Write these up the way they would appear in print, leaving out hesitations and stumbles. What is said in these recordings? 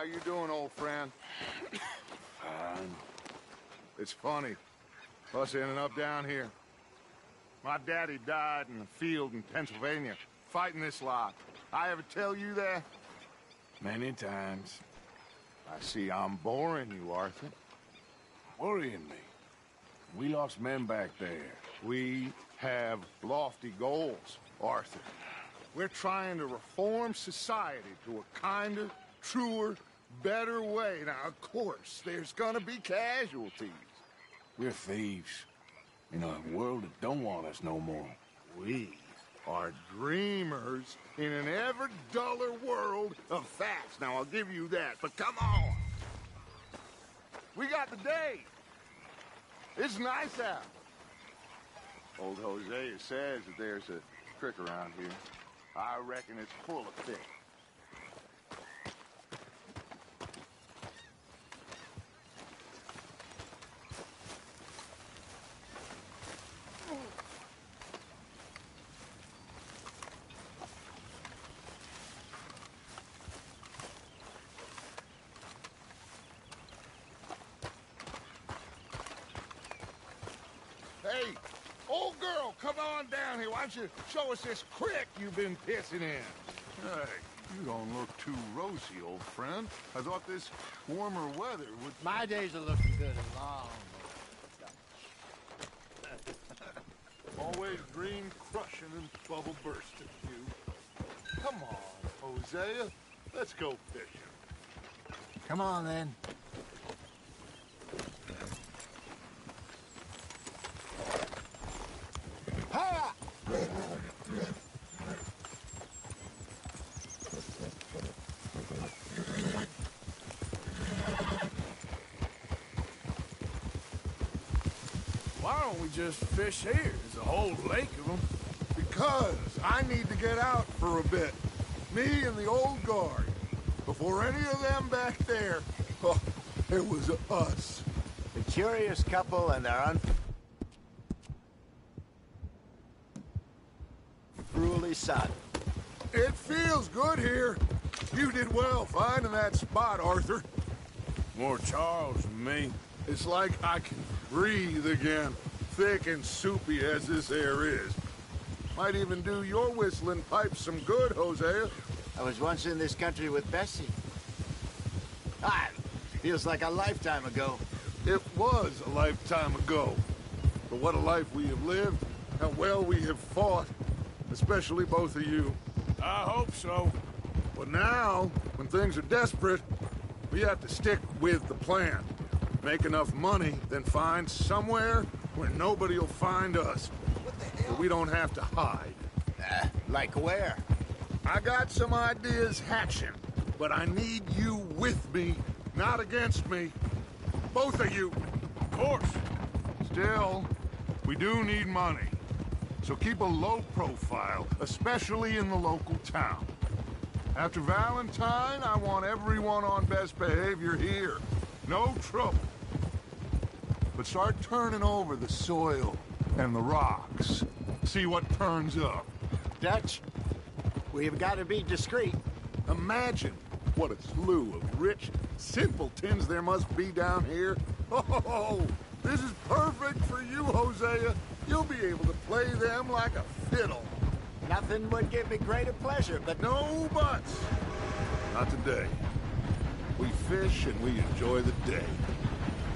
How you doing, old friend? Fine. It's funny. Us ending up down here. My daddy died in the field in Pennsylvania, fighting this lot. I ever tell you that? Many times. I see I'm boring you, Arthur. Worrying me. We lost men back there. We have lofty goals, Arthur. We're trying to reform society to a kinder, truer, better way. Now, of course, there's gonna be casualties. We're thieves. In a world that don't want us no more. We are dreamers in an ever duller world of facts. Now, I'll give you that, but come on. We got the day. It's nice out. Old Hosea says that there's a creek around here. I reckon it's full of fish. Hey, old girl, come on down here. Why don't you show us this creek you've been pissing in? Hey, you don't look too rosy, old friend. I thought this warmer weather would... My days are looking good and long. Always green crushing and bubble bursting, you. Come on, Hosea. Let's go fishing. Come on, then. Ha! Why don't we just fish here? There's a whole lake of them. Because I need to get out for a bit. Me and the old guard. Before any of them back there, oh, it was us. The curious couple and their unruly son. It feels good here. You did well finding that spot, Arthur. More Charles than me. It's like I can breathe again, thick and soupy as this air is. Might even do your whistling pipes some good, Hosea. I was once in this country with Bessie. Ah, feels like a lifetime ago. It was a lifetime ago. But what a life we have lived, how well we have fought, especially both of you. I hope so. But now, when things are desperate, we have to stick with the plan. Make enough money, then find somewhere where nobody will find us. What the hell? So we don't have to hide. Like where? I got some ideas hatching, but I need you with me, not against me. Both of you. Of course. Still, we do need money. So keep a low profile, especially in the local town. After Valentine, I want everyone on best behavior here. No trouble. But start turning over the soil and the rocks. See what turns up. Dutch, we've got to be discreet. Imagine what a slew of rich simpletons there must be down here. Oh, this is perfect for you, Hosea. You'll be able to play them like a fiddle. Nothing would give me greater pleasure, but No buts. Not today. We fish and we enjoy the day.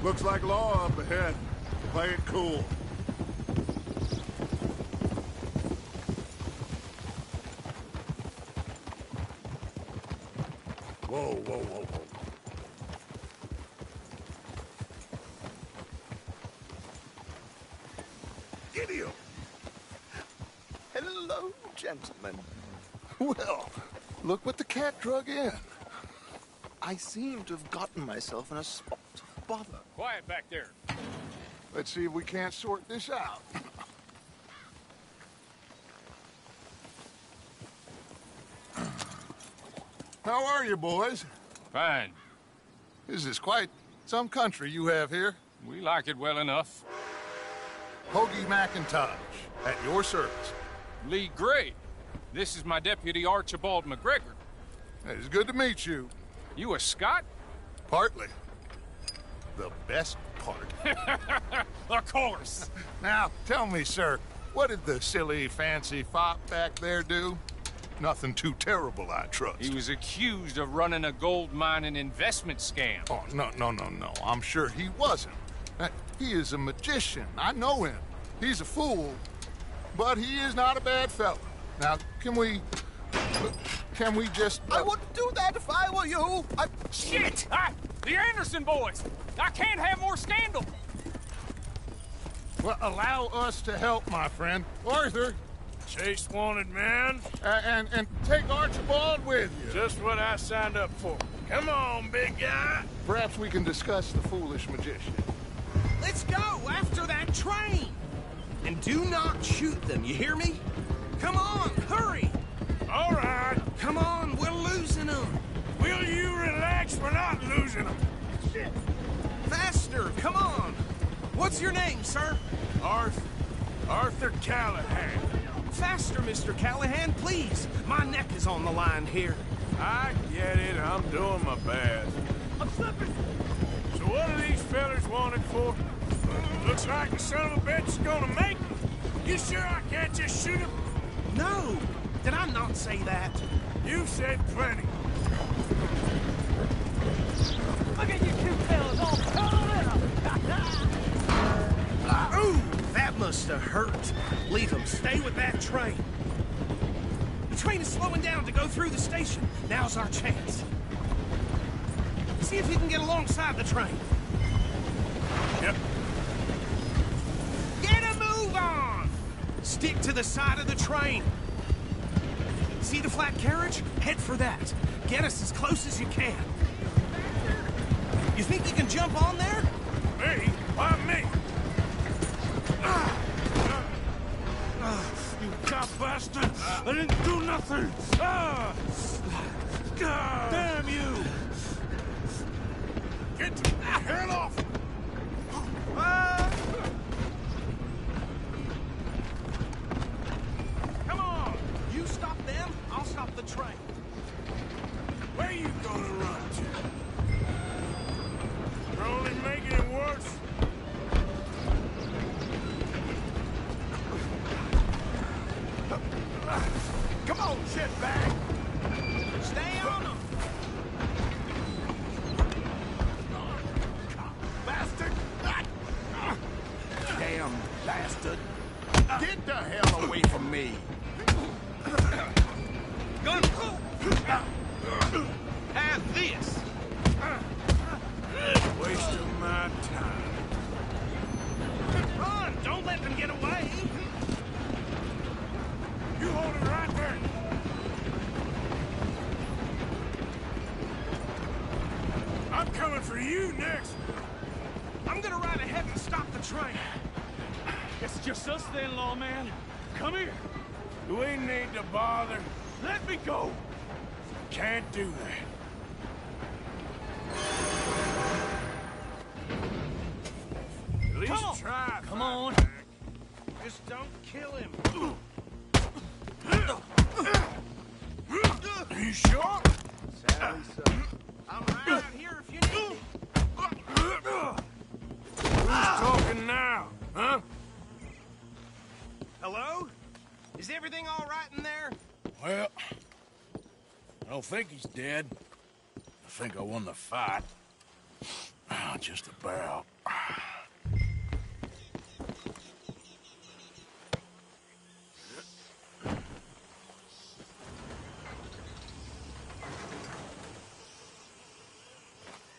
Looks like law up ahead. Play it cool. Whoa, whoa, whoa, whoa. Idiot! hello, gentlemen. Well, look what the cat drug in. I seem to have gotten myself in a spot of bother. Quiet back there. Let's see if we can't sort this out. How are you, boys? Fine. This is quite some country you have here. We like it well enough. Hoagie McIntosh, at your service. Lee Gray. This is my deputy Archibald McGregor. It's good to meet you. You a Scot? Partly. The best part. Of course. Now, tell me, sir, what did the silly, fancy fop back there do? Nothing too terrible, I trust. He was accused of running a gold mining investment scam. Oh, no. I'm sure he wasn't. He is a magician. I know him. He's a fool, but he is not a bad fellow. Now, can we just... I wouldn't do that if I were you. Shit! The Anderson boys! I can't have more scandal! Well, allow us to help, my friend. Arthur. Chase wanted man. And take Archibald with you. Just what I signed up for. Come on, big guy. Perhaps we can discuss the foolish magician. Let's go after that train! And do not shoot them, you hear me? Come on, hurry! All right. Come on, we're losing them! Will you relax? We're not losing them. Shit! Faster, come on! What's your name, sir? Arthur Callahan. Faster, Mr. Callahan, please! My neck is on the line here. I get it. I'm doing my best. I'm slipping! So what are these fellas wanted for? Looks like the son of a bitch is gonna make them. You sure I can't just shoot him? No! Did I not say that? You said plenty. Look at you two fellas all curled up! Ooh, that must have hurt. Leave them. Stay with that train. The train is slowing down to go through the station. Now's our chance. See if you can get alongside the train. Yep. Get a move on! Stick to the side of the train. See the flat carriage? Head for that. Get us as close as you can. You think you can jump on there? Me? Why me? You cop bastard! I didn't do nothing! Damn you! Get the hell off! Come on! You stop them, I'll stop the train. Where you gonna run to? You're only making it worse. Come on, shitbag! Stay on them! Bastard! Damn bastard. Get the hell away from me. Gun! Have this! Wasting my time. Run! Don't let them get away! You hold it right there. I'm coming for you next. I'm gonna ride ahead and stop the train. It's just us then, lawman. Come here. Do we need to bother? Let me go. Can't do that. At least Come on. try. Come on. Just don't kill him. You sure? Sadly so. I'm right out here if you need me. Who's talking now? Huh? Hello? Is everything all right in there? Well, I don't think he's dead. I think I won the fight. Just about.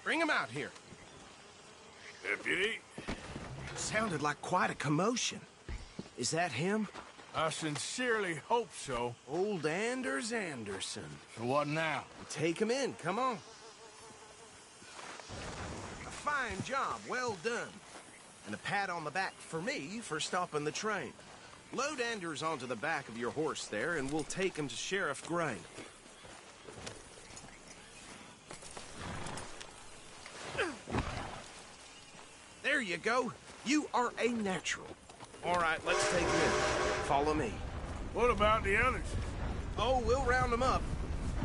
Bring him out here. Deputy, Sounded like quite a commotion. Is that him? I sincerely hope so. Old Anders Anderson. So what now? Take him in, come on. A fine job, well done. And a pat on the back for me for stopping the train. Load Anders onto the back of your horse there, and we'll take him to Sheriff Gray. There you go. You are a natural. All right, let's take him in. Follow me. What about the others? Oh, we'll round them up.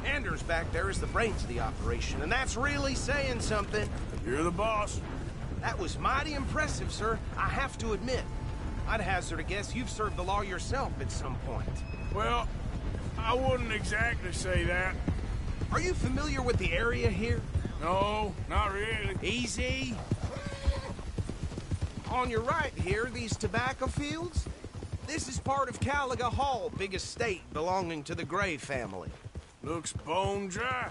Anders back there is the brains of the operation, and that's really saying something. You're the boss. That was mighty impressive, sir. I have to admit. I'd hazard a guess you've served the law yourself at some point. Well, I wouldn't exactly say that. Are you familiar with the area here? No, not really. Easy. On your right here, these tobacco fields? This is part of Caliga Hall, big estate belonging to the Gray family. Looks bone dry.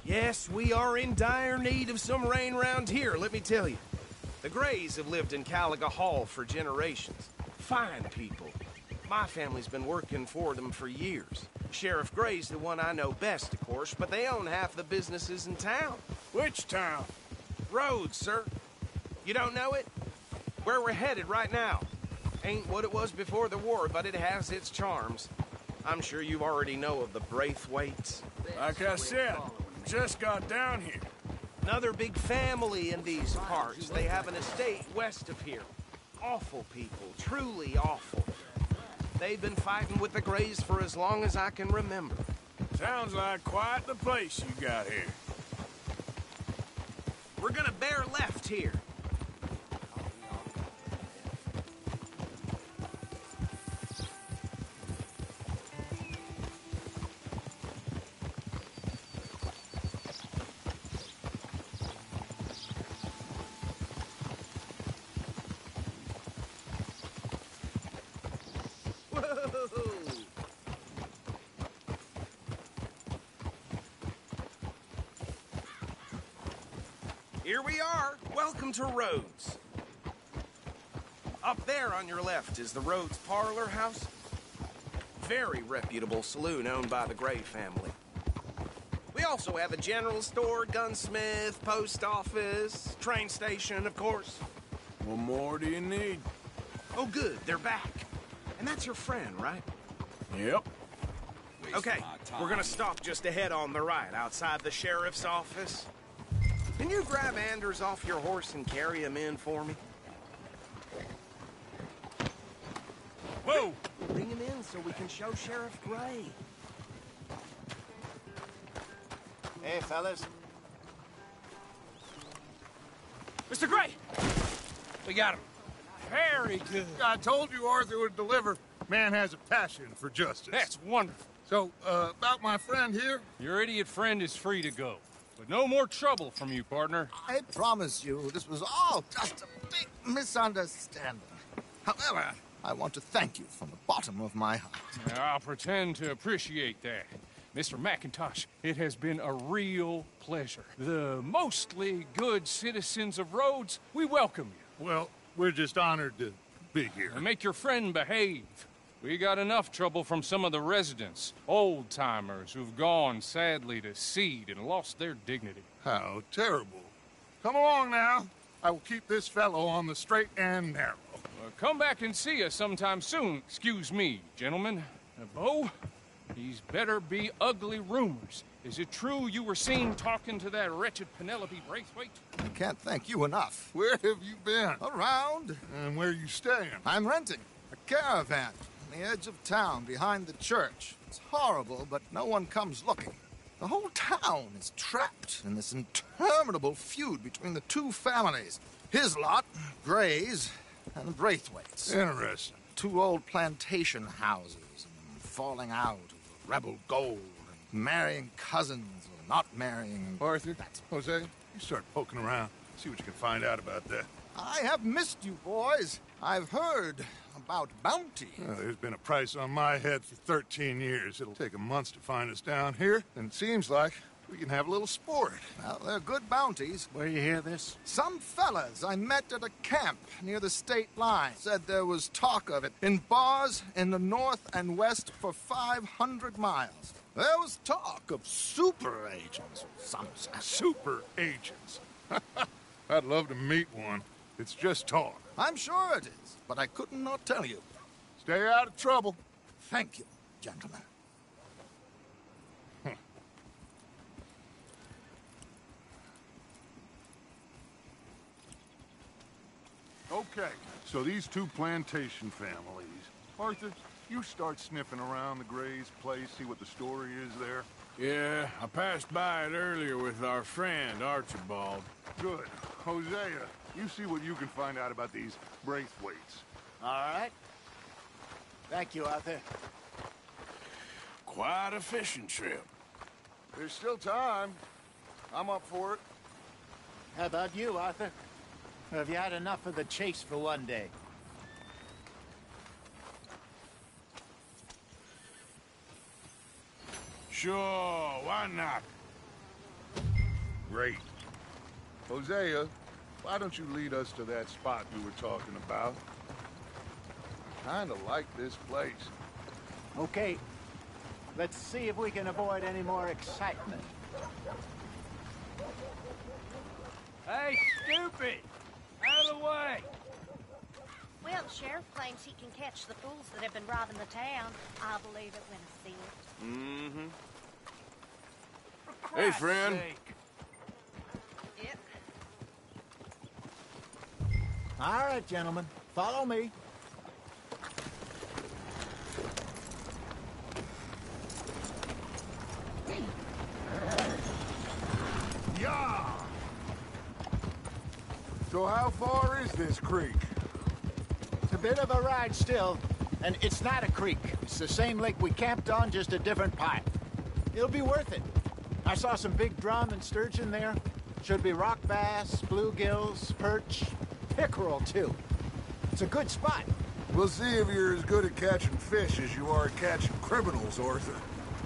Yes, we are in dire need of some rain round here, let me tell you. The Grays have lived in Caliga Hall for generations. Fine people. My family's been working for them for years. Sheriff Gray's the one I know best, of course, but they own half the businesses in town. Which town? Rhodes, sir. You don't know it? Where we're headed right now. Ain't what it was before the war, but it has its charms. I'm sure you already know of the Braithwaites. Like I said, just got down here. Another big family in these parts. They have an estate west of here. Awful people, truly awful. They've been fighting with the Grays for as long as I can remember. Sounds like quite the place you got here. We're gonna bear left here. Here we are. Welcome to Rhodes. Up there on your left is the Rhodes Parlor House. Very reputable saloon owned by the Gray family. We also have a general store, gunsmith, post office, train station, of course. What more do you need? Oh, good. They're back. And that's your friend, right? Yep. Okay, we're gonna stop just ahead on the right, outside the sheriff's office. Can you grab Anders off your horse and carry him in for me? Whoa! Bring him in so we can show Sheriff Gray. Hey, fellas. Mr. Gray! We got him. Very good. I told you Arthur would deliver. Man has a passion for justice. That's wonderful. So, about my friend here? Your idiot friend is free to go. But no more trouble from you, partner. I promise you, this was all just a big misunderstanding. However, I want to thank you from the bottom of my heart. I'll pretend to appreciate that. Mr. McIntosh, it has been a real pleasure. The mostly good citizens of Rhodes, we welcome you. Well, we're just honored to be here. And make your friend behave. We got enough trouble from some of the residents, old-timers who've gone, sadly, to seed and lost their dignity. How terrible. Come along now. I will keep this fellow on the straight and narrow. Come back and see us sometime soon. Excuse me, gentlemen. Bo, these better be ugly rumors. Is it true you were seen talking to that wretched Penelope Braithwaite? I can't thank you enough. Where have you been? Around. And where are you staying? I'm renting a caravan on the edge of town behind the church. It's horrible, but no one comes looking. The whole town is trapped in this interminable feud between the two families. His lot, Gray's, and the Braithwaites. Interesting. Two old plantation houses, and falling out of rebel gold, and marrying cousins or not marrying. Arthur, Jose, you start poking around. See what you can find out about that. I have missed you, boys. I've heard about bounty. Well, there's been a price on my head for 13 years. It'll take 'em months to find us down here, and it seems like we can have a little sport. Well, they're good bounties. Where you hear this? Some fellas I met at a camp near the state line said there was talk of it in bars in the north and west for 500 miles. There was talk of super agents, some said. Super agents. I'd love to meet one. It's just talk. I'm sure it is, but I couldn't not tell you. Stay out of trouble. Thank you, gentlemen. Okay, so these two plantation families. Arthur, you start sniffing around the Gray's place, see what the story is there. Yeah, I passed by it earlier with our friend, Archibald. Good. Hosea, you see what you can find out about these Braithwaites. All right. Thank you, Arthur. Quite a fishing trip. There's still time. I'm up for it. How about you, Arthur? Or have you had enough of the chase for one day? Sure, why not? Great. Hosea, why don't you lead us to that spot you were talking about? I kinda like this place. Okay. Let's see if we can avoid any more excitement. Hey, stupid! Out of the way! Well, the sheriff claims he can catch the fools that have been robbing the town. I'll believe it when I see it. Mm-hmm. For Hey, Christ's friend. sake. Yep. All right, gentlemen. Follow me. Yeah! So how far is this creek? It's a bit of a ride still, and it's not a creek. It's the same lake we camped on, just a different part. It'll be worth it. I saw some big drum and sturgeon there. Should be rock bass, bluegills, perch, pickerel, too. It's a good spot. We'll see if you're as good at catching fish as you are at catching criminals, Arthur.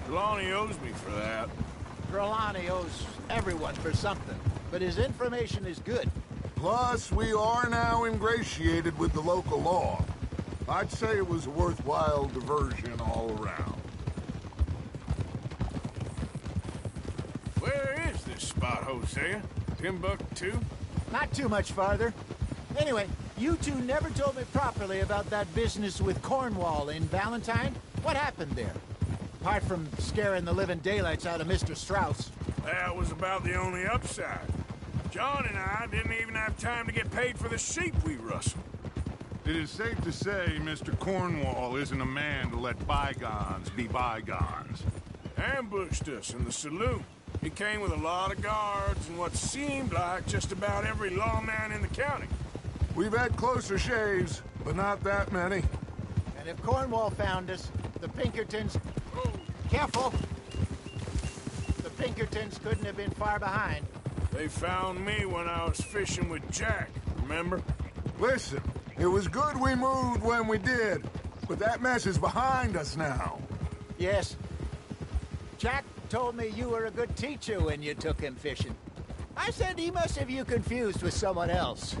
Trelawney owes me for that. Trelawney owes everyone for something, but his information is good. Plus, we are now ingratiated with the local law. I'd say it was a worthwhile diversion all around. Where is this spot, Hosea? Timbuktu? Not too much farther. Anyway, you two never told me properly about that business with Cornwall in Valentine. What happened there? Apart from scaring the living daylights out of Mr. Strauss. That was about the only upside. John and I didn't even have time to get paid for the sheep we rustled. It is safe to say Mr. Cornwall isn't a man to let bygones be bygones. Ambushed us in the saloon. He came with a lot of guards and what seemed like just about every lawman in the county. We've had closer shaves, but not that many. And if Cornwall found us, the Pinkertons... Careful! The Pinkertons couldn't have been far behind. They found me when I was fishing with Jack, remember? Listen, it was good we moved when we did, but that mess is behind us now. Yes. Jack told me you were a good teacher when you took him fishing. I said he must have you confused with someone else.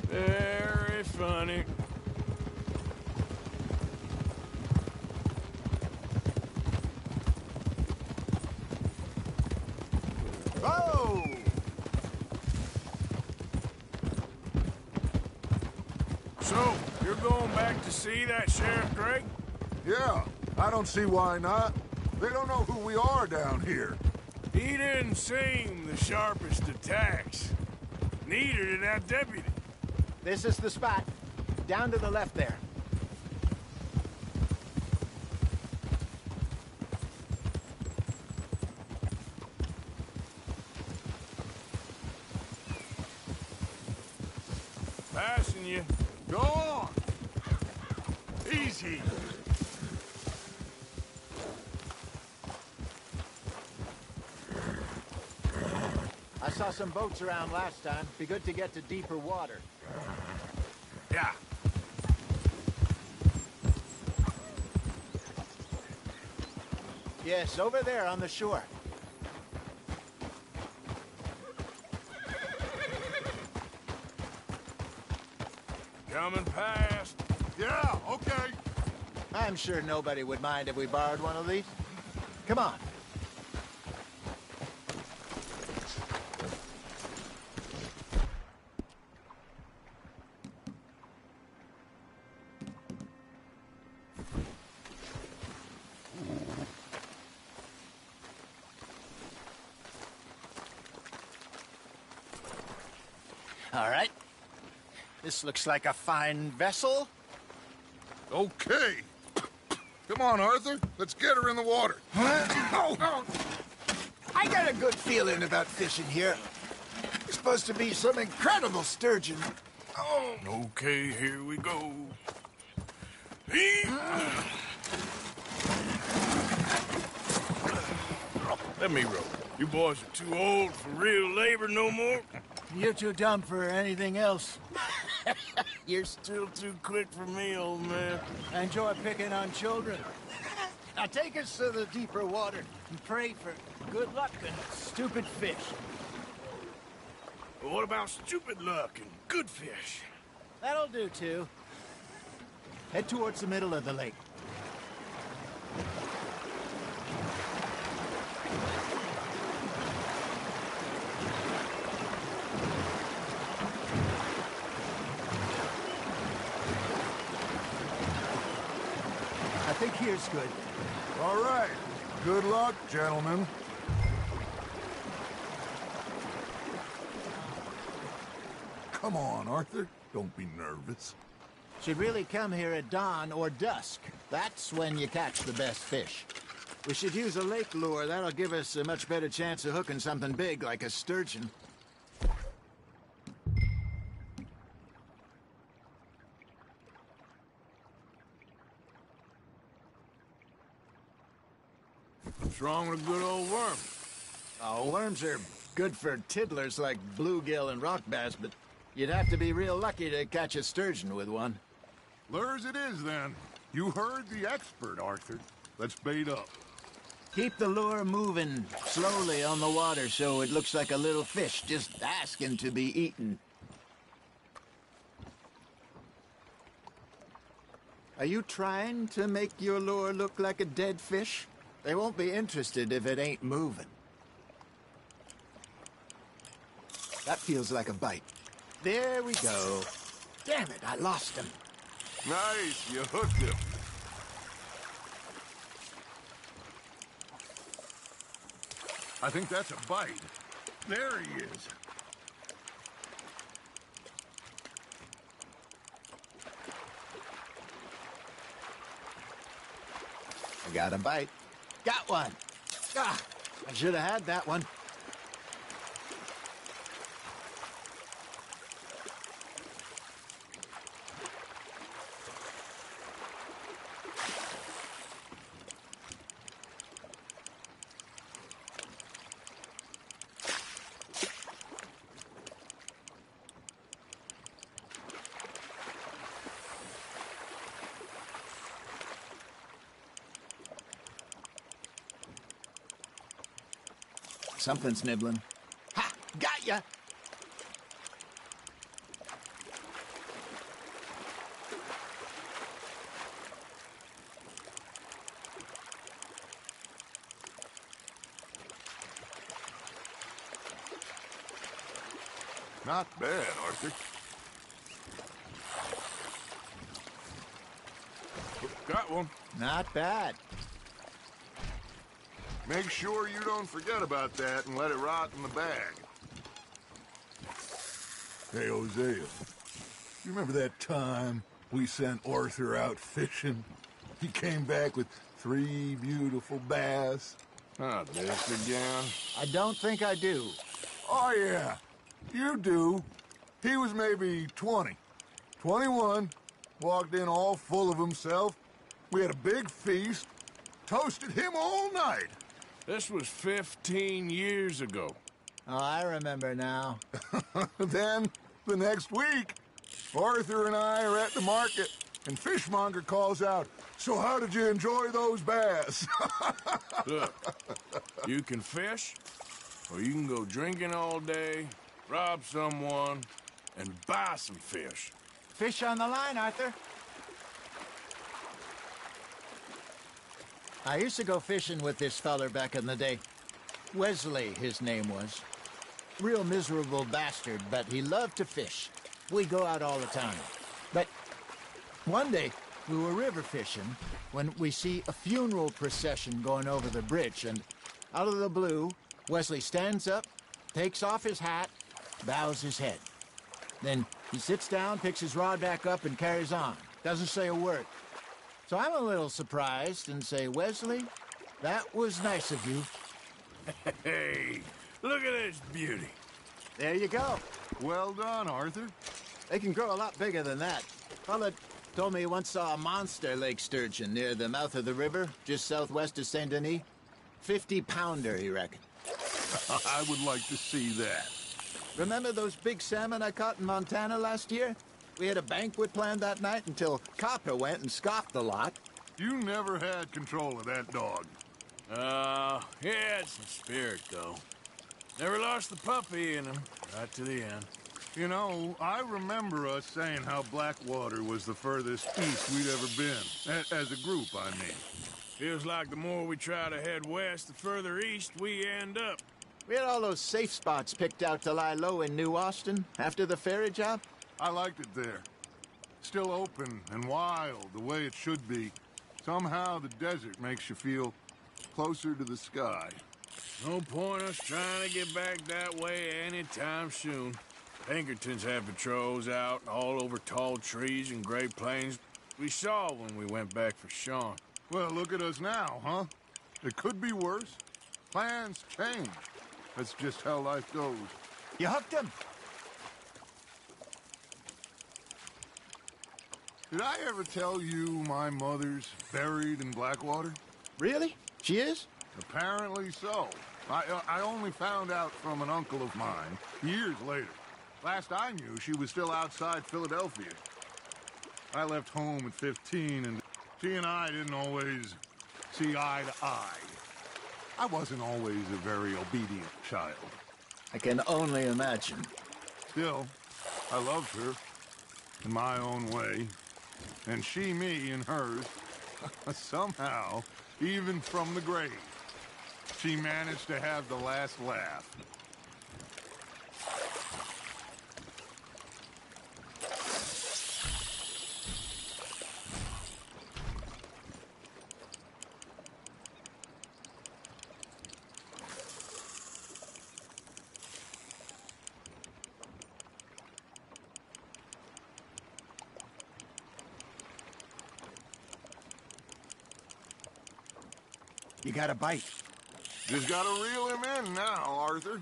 Very funny. Oh! So, you're going back to see that Sheriff Drake? Yeah, I don't see why not. They don't know who we are down here. He didn't seem the sharpest attacks. Neither did that deputy. This is the spot. Down to the left there. Passing you. Go on! Easy! I saw some boats around last time. Be good to get to deeper water. Yeah. Yes, over there on the shore. Coming past. Yeah, okay. I'm sure nobody would mind if we borrowed one of these. Come on. All right. This looks like a fine vessel. Okay. Come on, Arthur. Let's get her in the water. Oh. I got a good feeling about fishing here. It's supposed to be some incredible sturgeon. Oh. Okay, here we go. Let me row. You boys are too old for real labor no more. You're too dumb for anything else. You're still too quick for me, old man. I enjoy picking on children. Now take us to the deeper water and pray for good luck and stupid fish. But what about stupid luck and good fish? That'll do, too. Head towards the middle of the lake. I think here's good. All right. Good luck, gentlemen. Come on, Arthur. Don't be nervous. Should really come here at dawn or dusk. That's when you catch the best fish. We should use a lake lure. That'll give us a much better chance of hooking something big like a sturgeon. What's wrong with a good old worm? Oh, worms are good for tiddlers like bluegill and rock bass, but you'd have to be real lucky to catch a sturgeon with one. Lures it is, then. You heard the expert, Arthur. Let's bait up. Keep the lure moving slowly on the water so it looks like a little fish just asking to be eaten. Are you trying to make your lure look like a dead fish? They won't be interested if it ain't moving. That feels like a bite. There we go. Damn it, I lost him. Nice, you hooked him. I think that's a bite. There he is. I got a bite. Got one. Ah, I should have had that one. Something's nibbling. Ha! Got ya! Not bad, Arthur. Got one. Not bad. Make sure you don't forget about that and let it rot in the bag. Hey, Hosea. You remember that time we sent Arthur out fishing? He came back with 3 beautiful bass. Not this again. I don't think I do. Oh, yeah. You do. He was maybe 20. 21. Walked in all full of himself. We had a big feast. Toasted him all night. This was 15 years ago. Oh, I remember now. Then, the next week, Arthur and I are at the market, and Fishmonger calls out, "So how did you enjoy those bass?" Look, you can fish, or you can go drinking all day, rob someone, and buy some fish. Fish on the line, Arthur. I used to go fishing with this feller back in the day. Wesley, his name was. Real miserable bastard, but he loved to fish. We'd go out all the time. But one day, we were river fishing when we see a funeral procession going over the bridge, and out of the blue, Wesley stands up, takes off his hat, bows his head. Then he sits down, picks his rod back up, and carries on. Doesn't say a word. So I'm a little surprised and say, Wesley, that was nice of you. Hey, look at this beauty. There you go. Well done, Arthur. They can grow a lot bigger than that. Fella told me he once saw a monster lake sturgeon near the mouth of the river, just southwest of Saint Denis. 50-pounder, he reckoned. I would like to see that. Remember those big salmon I caught in Montana last year? We had a banquet planned that night until Copper went and scoffed the lot. You never had control of that dog. He had some spirit, though. Never lost the puppy in him, right to the end. You know, I remember us saying how Blackwater was the furthest east we'd ever been. As a group, I mean. Feels like the more we try to head west, the further east we end up. We had all those safe spots picked out to lie low in New Austin after the ferry job. I liked it there. Still open and wild, the way it should be. Somehow the desert makes you feel closer to the sky. No point us trying to get back that way anytime soon. Pinkertons had patrols out all over tall trees and Great Plains. We saw when we went back for Sean. Well, look at us now, huh? It could be worse. Plans change. That's just how life goes. You hooked him. Did I ever tell you my mother's buried in Blackwater? Really? She is? Apparently so. I only found out from an uncle of mine years later. Last I knew, she was still outside Philadelphia. I left home at 15, and she and I didn't always see eye to eye. I wasn't always a very obedient child. I can only imagine. Still, I loved her in my own way, and she me in hers. Somehow, even from the grave, she managed to have the last laugh. You got a bite. Just gotta reel him in now, Arthur.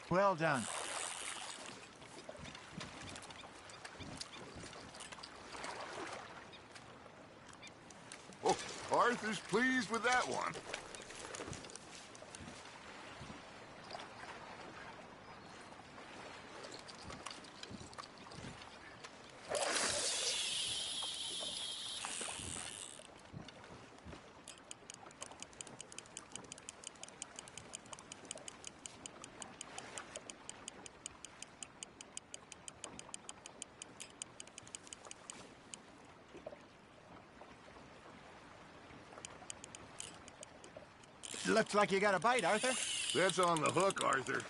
Well done. Oh, Arthur's pleased with that one. Looks like you got a bite, Arthur. That's on the hook, Arthur.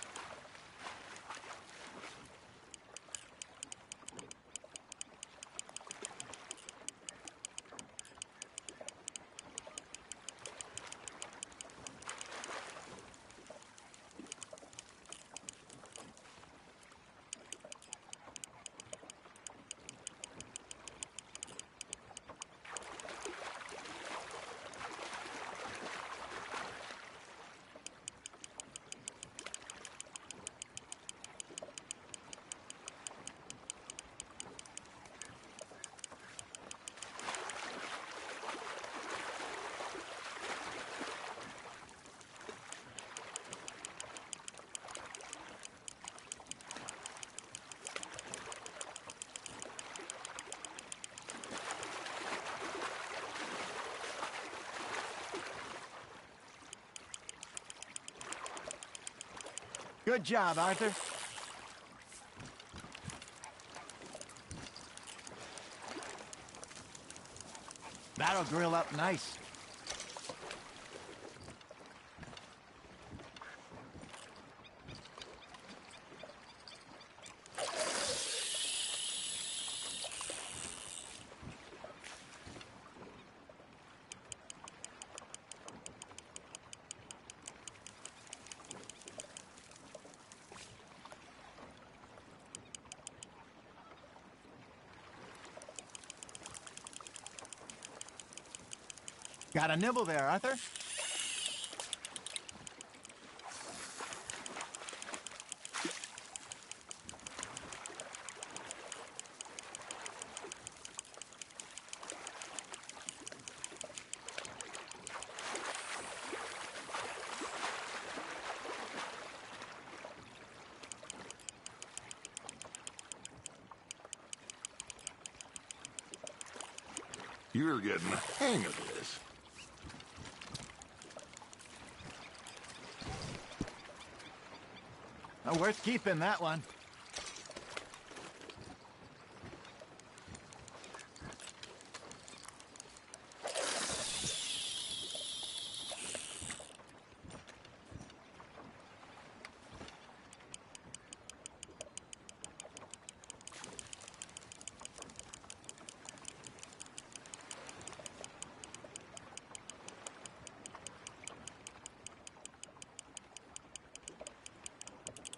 Good job, Arthur. That'll grill up nice. Got a nibble there, Arthur? You're getting the hang of this. Worth keeping, that one.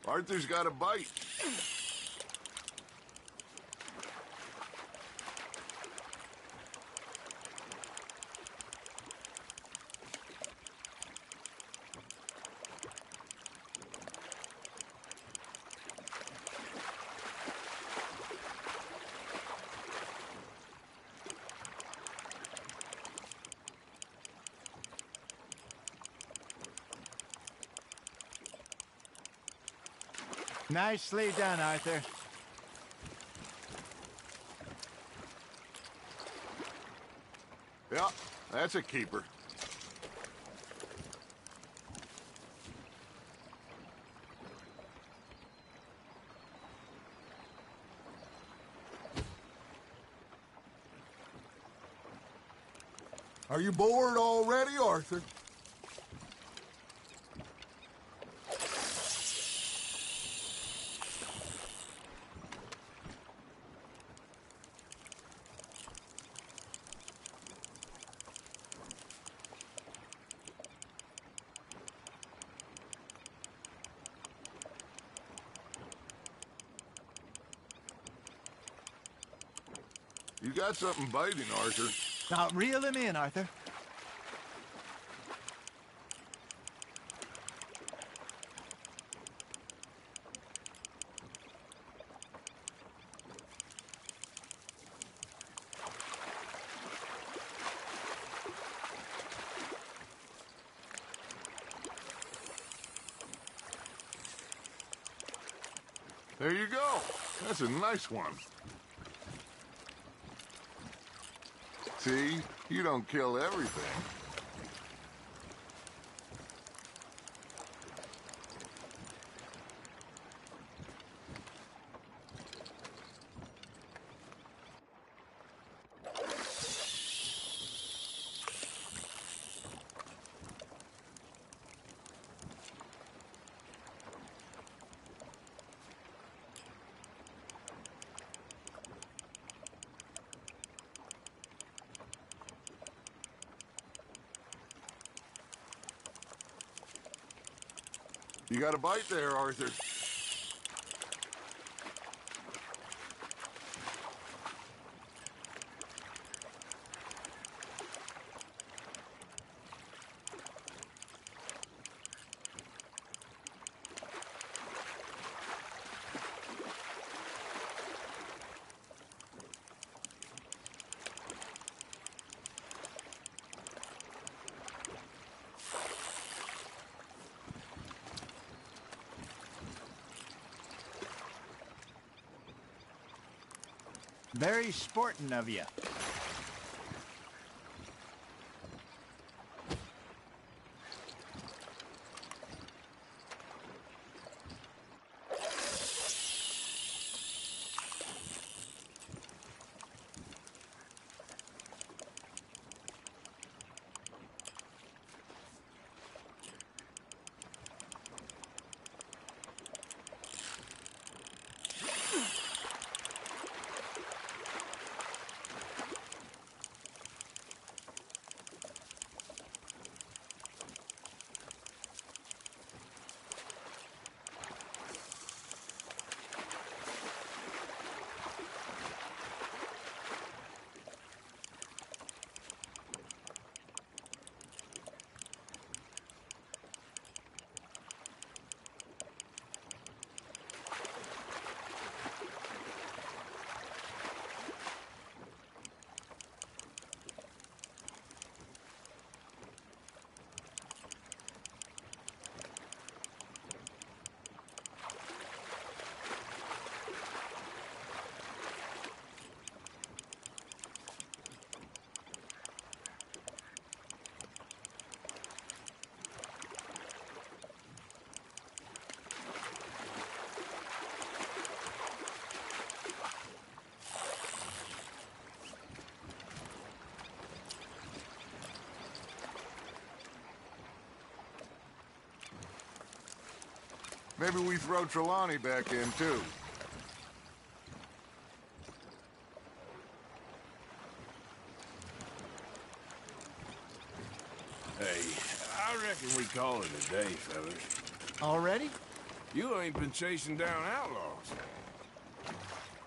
Arthur's got a bite. Nicely done, Arthur. Yeah, that's a keeper. Are you bored already, Arthur? You got something biting, Arthur. Now reel him in, Arthur. There you go. That's a nice one. See? You don't kill everything. You got a bite there, Arthur. Very sporting of you. Maybe we throw Trelawney back in, too. Hey, I reckon we call it a day, fellas. Already? You ain't been chasing down outlaws.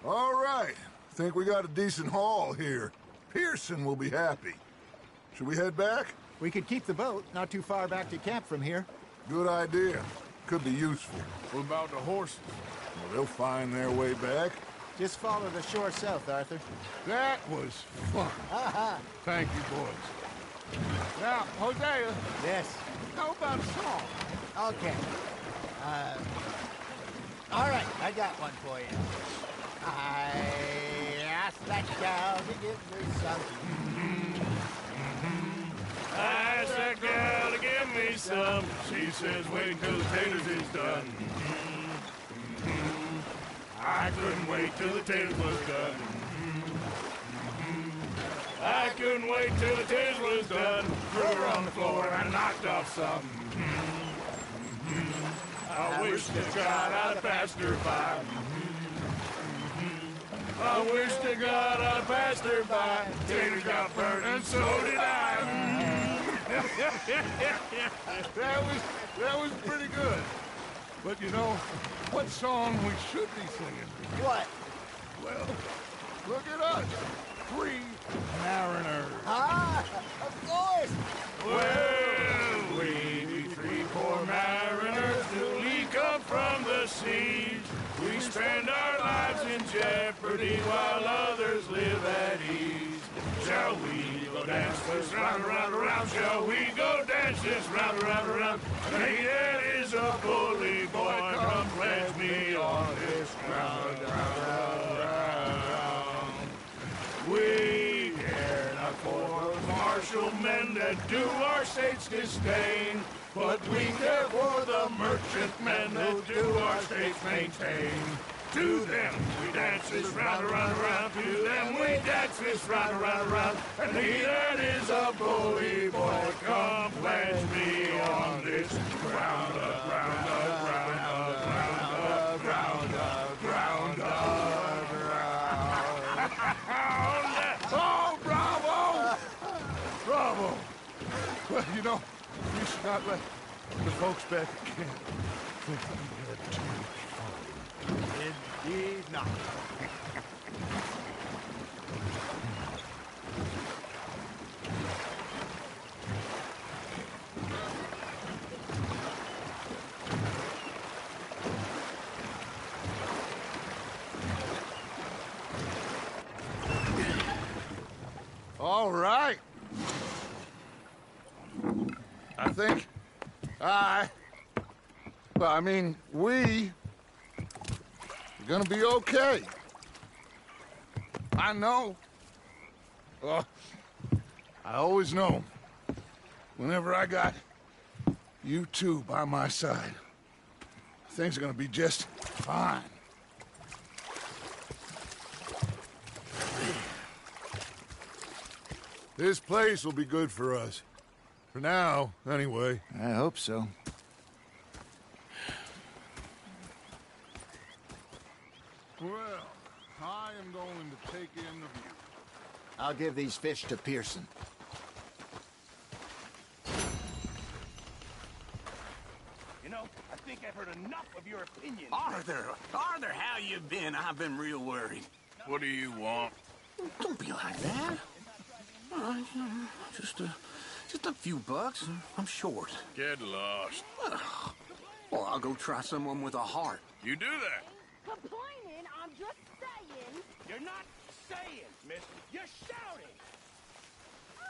All right. Think we got a decent haul here. Pearson will be happy. Should we head back? We could keep the boat, not too far back to camp from here. Good idea. Could be useful. What about the horses? Well, they'll find their way back. Just follow the shore south, Arthur. That was fun. Thank you, boys. Now, Hosea, Yes. how about a song? Okay. All right, I got one for you. I asked that gal to give me something. I asked that gal to give me some. She says wait till the taters is done. I couldn't wait till the taters was done. I couldn't wait till the taters was done. Threw her on the floor and knocked off some. I wish to God I'd passed her by. I wish to God I'd passed her by. Taters got burned and so did I. That was pretty good. But you know, what song we should be singing? What? Well, look at us. 3 mariners. Ah, of course. Well, we be 3 poor mariners newly come from the seas. We spend our lives in jeopardy while others live at ease. Shall we go dance this round, around, around? Shall we go dance this round, around, around? Hey, that is a bully boy. Come pledge me on this ground, ground. We care not for martial men that do our state's disdain, but we care for the merchantmen that do our state's maintain. To them we dance this round, around, around. To them we dance this round, around, around. And he that is a bully boy, come pledge me on this ground, ground, ground, ground, ground, ground, ground. Oh, bravo! Bravo! Well, you know, we should not let the folks back at camp think we had too much fun. Indeed not. All right. I think we are gonna be okay. I know. I always know. Whenever I got you two by my side, things are gonna be just fine. This place will be good for us. For now, anyway. I hope so. Well, I am going to take in the view. I'll give these fish to Pearson. You know, I think I've heard enough of your opinion. Arthur, how you been? I've been real worried. What do you want? Don't be like that. All right, just a few bucks. I'm short. Get lost. Well, I'll go try someone with a heart. You do that. Complaining, I'm just saying. You're not saying, miss. You're shouting.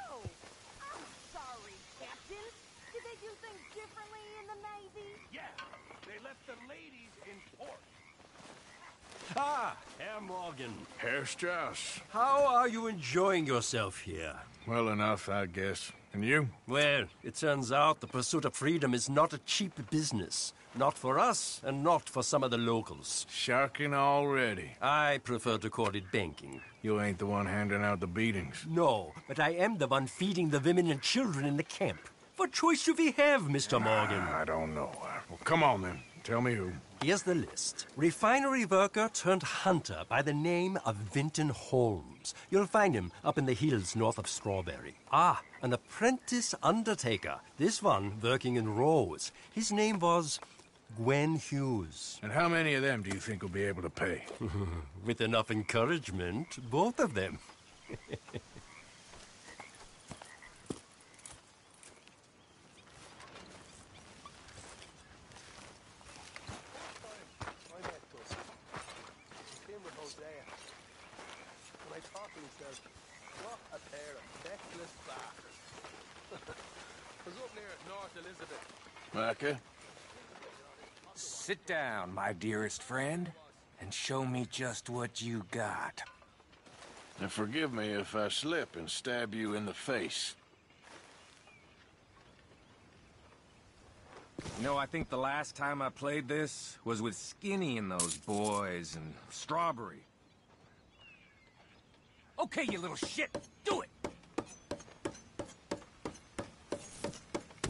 Oh, I'm sorry, Captain. Did they do things differently in the Navy? Yeah, they left the ladies in port. Ah, Herr Morgan. Herr Strauss. How are you enjoying yourself here? Well enough, I guess. And you? Well, it turns out the pursuit of freedom is not a cheap business. Not for us, and not for some of the locals. Sharking already. I prefer to call it banking. You ain't the one handing out the beatings. No, but I am the one feeding the women and children in the camp. What choice do we have, Mr. Morgan? I don't know. Well, come on, then. Tell me who. Here's the list. Refinery worker turned hunter by the name of Vinton Holmes. You'll find him up in the hills north of Strawberry. Ah, an apprentice undertaker. This one working in Rose. His name was Gwen Hughes. And how many of them do you think will be able to pay? With enough encouragement, both of them. Micah? Sit down, my dearest friend, and show me just what you got. And forgive me if I slip and stab you in the face. You know, I think the last time I played this was with Skinny and those boys and Strawberry. Okay, you little shit, do it!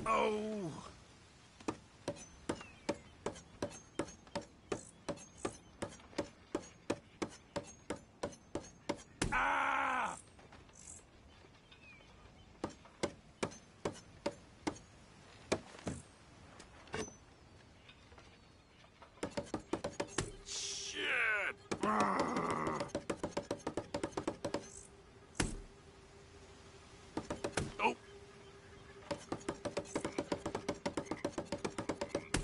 Oh! Ah! Shit! Oh!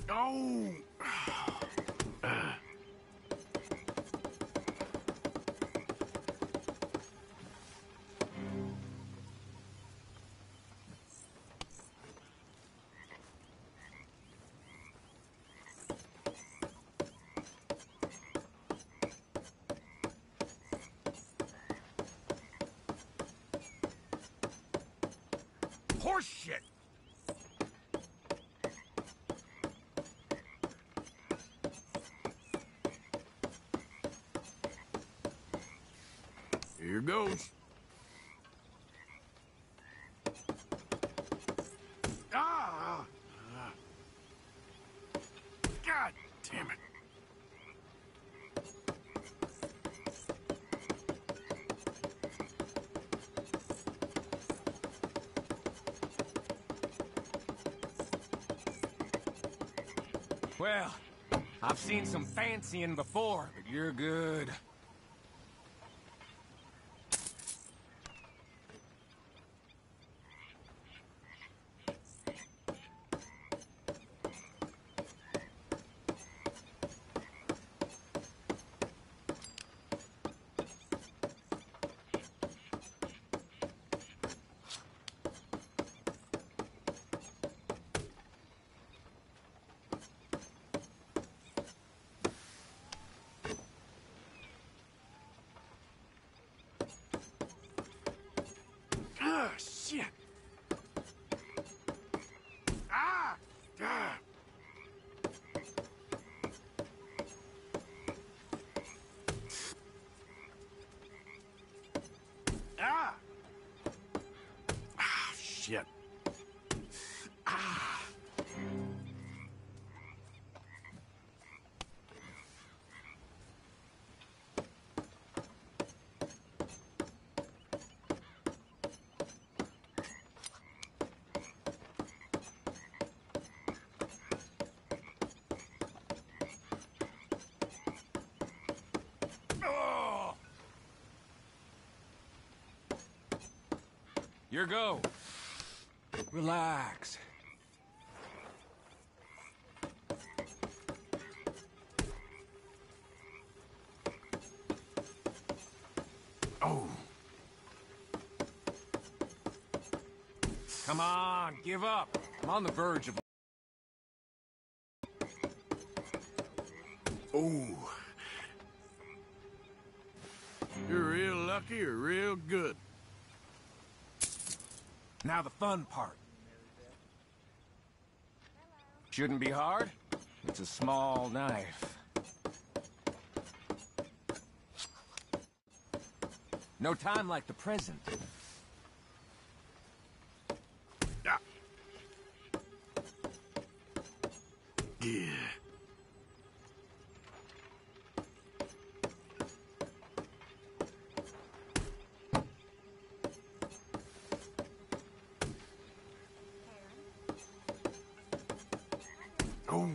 Oh! Horse shit! Here goes. Ah! God damn it. Well, I've seen some fancying before, but you're good. Ah, shit! Ah! Ah! Ah! Ah, shit. Ah! Oh! Your go. Relax. Oh. Come on, give up. I'm on the verge of... Oh. You're real lucky or real good. Now the fun part. Shouldn't be hard. It's a small knife. No time like the present. Ah. Yeah. Oh.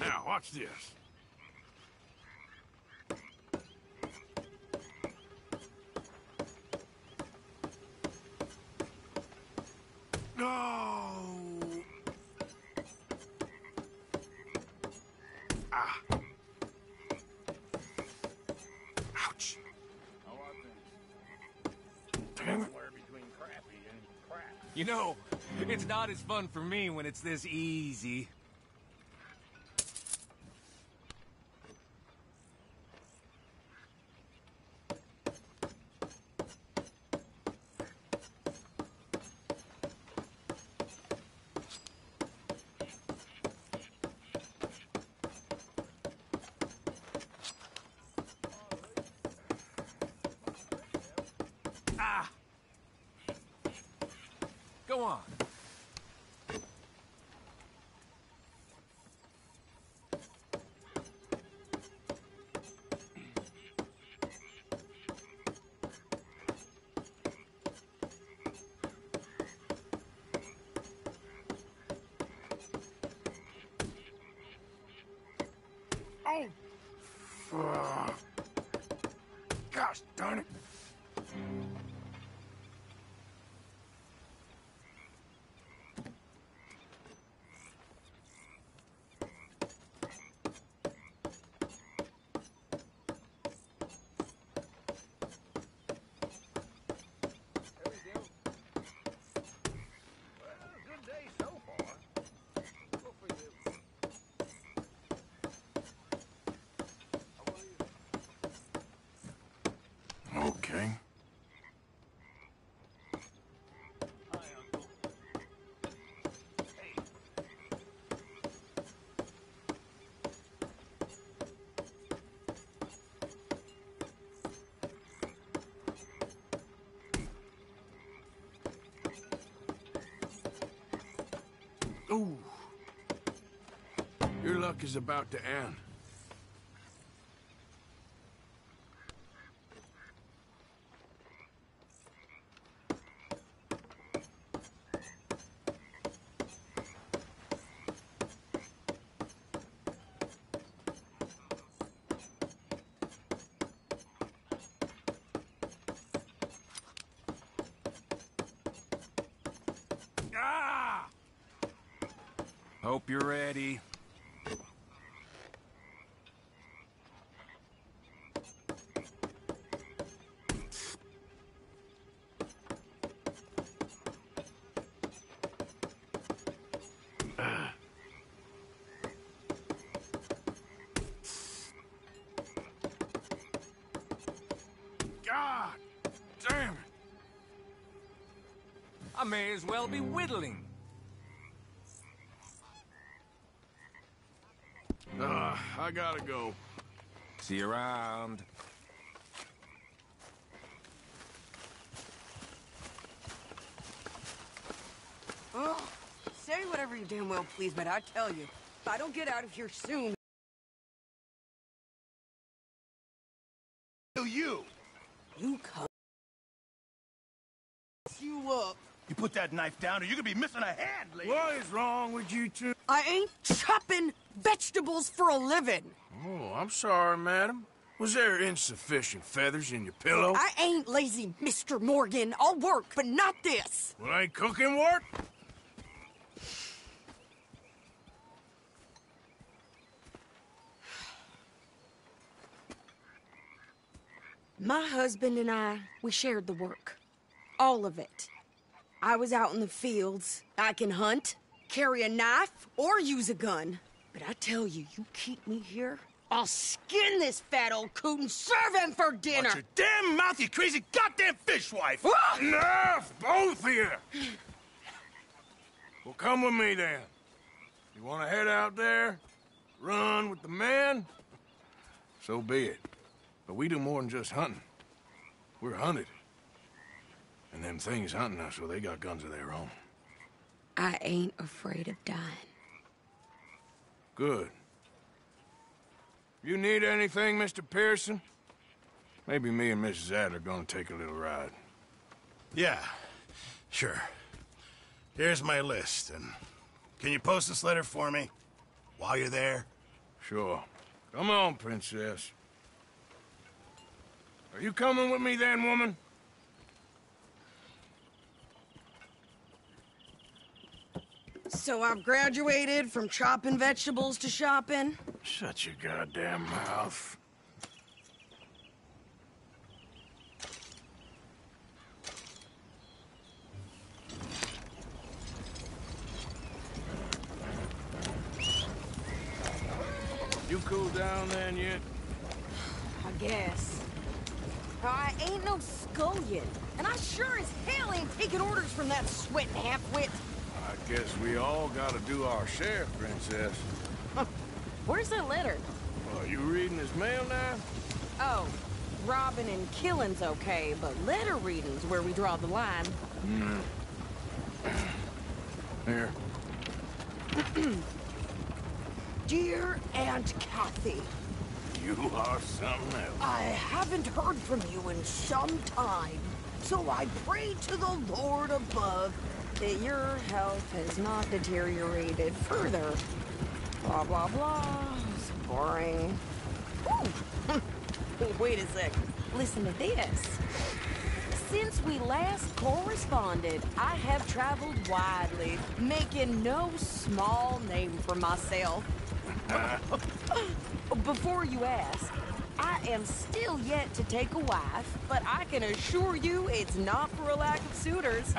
Now, watch this. No! Ah. Ouch. Damn it. You know, it's not as fun for me when it's this easy. Ah! Go on. Oh! Gosh darn it. Okay. Ooh. Your luck is about to end. Ah! Hope you're ready. God damn it! I may as well be whittling. I gotta go. See you around. Oh, say whatever you damn well please, but I tell you, if I don't get out of here soon... You come... you up. You put that knife down or you're gonna be missing a hand, lady. What is wrong with you two? I ain't chopping vegetables for a living. Oh, I'm sorry, madam. Was there insufficient feathers in your pillow? I ain't lazy, Mr. Morgan. I'll work, but not this. Well, ain't cooking work? My husband and I, we shared the work. All of it. I was out in the fields. I can hunt, carry a knife, or use a gun. But I tell you, you keep me here, I'll skin this fat old coot and serve him for dinner! Watch your damn mouth, you crazy goddamn fishwife! Enough, both of you! Well, come with me, then. You want to head out there, run with the men? So be it. But we do more than just hunting. We're hunted. And them things hunting us, well, they got guns of their own. I ain't afraid of dying. Good. You need anything, Mr. Pearson? Maybe me and Mrs. Adler are gonna take a little ride. Yeah, sure. Here's my list, and can you post this letter for me while you're there? Sure. Come on, Princess. Are you coming with me then, woman? So I've graduated from chopping vegetables to shopping? Shut your goddamn mouth. You cooled down then yet? I guess. I ain't no scullion, and I sure as hell ain't taking orders from that sweating half-wit. I guess we all gotta do our share, Princess. Where's that letter? Are you reading his mail now? Oh, robbing and killing's okay, but letter reading's where we draw the line. Here. Dear Aunt Kathy, You are something else. I haven't heard from you in some time, so I pray to the Lord above that your health has not deteriorated further. Blah, blah, blah. It's boring. Ooh. Wait a sec. Listen to this. Since we last corresponded, I have traveled widely, making no small name for myself. Before you ask, I am still yet to take a wife, but I can assure you it's not for a lack of suitors.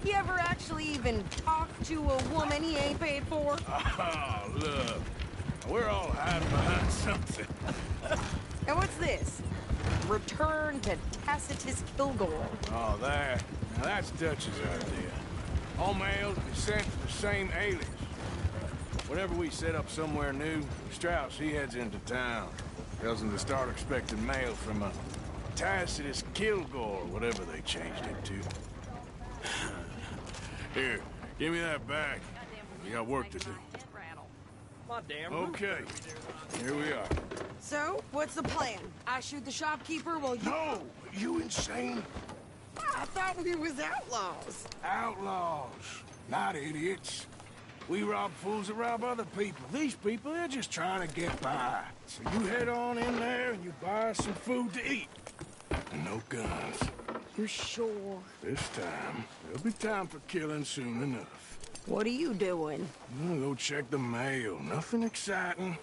You ever actually even talk to a woman he ain't paid for? Oh, look. We're all hiding behind something. And what's this? Return to Tacitus Kilgore. Oh, that. Now that's Dutch's idea. All mails be sent to the same alias. Whenever we set up somewhere new, Strauss, he heads into town. Tells them to start expecting mail from a Tacitus Kilgore, whatever they changed it to. Here, give me that back. We got work to do. Okay, here we are. So, what's the plan? I shoot the shopkeeper while you... No! You insane? I thought we was outlaws. Outlaws, not idiots. We rob fools that rob other people. These people, they're just trying to get by. So you head on in there and you buy us some food to eat. And no guns. You sure? This time, there'll be time for killing soon enough. What are you doing? I'm gonna go check the mail. Nothing exciting.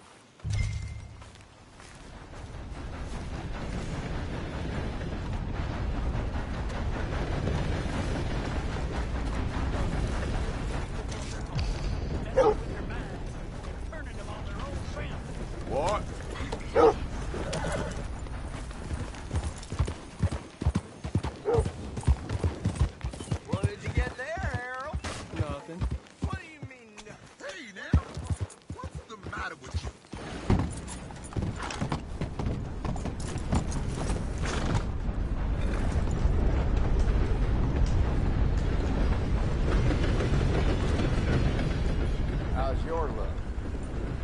What? What did you get there, Harold? Nothing. What do you mean? Hey, now, what's the matter with you? How's your luck?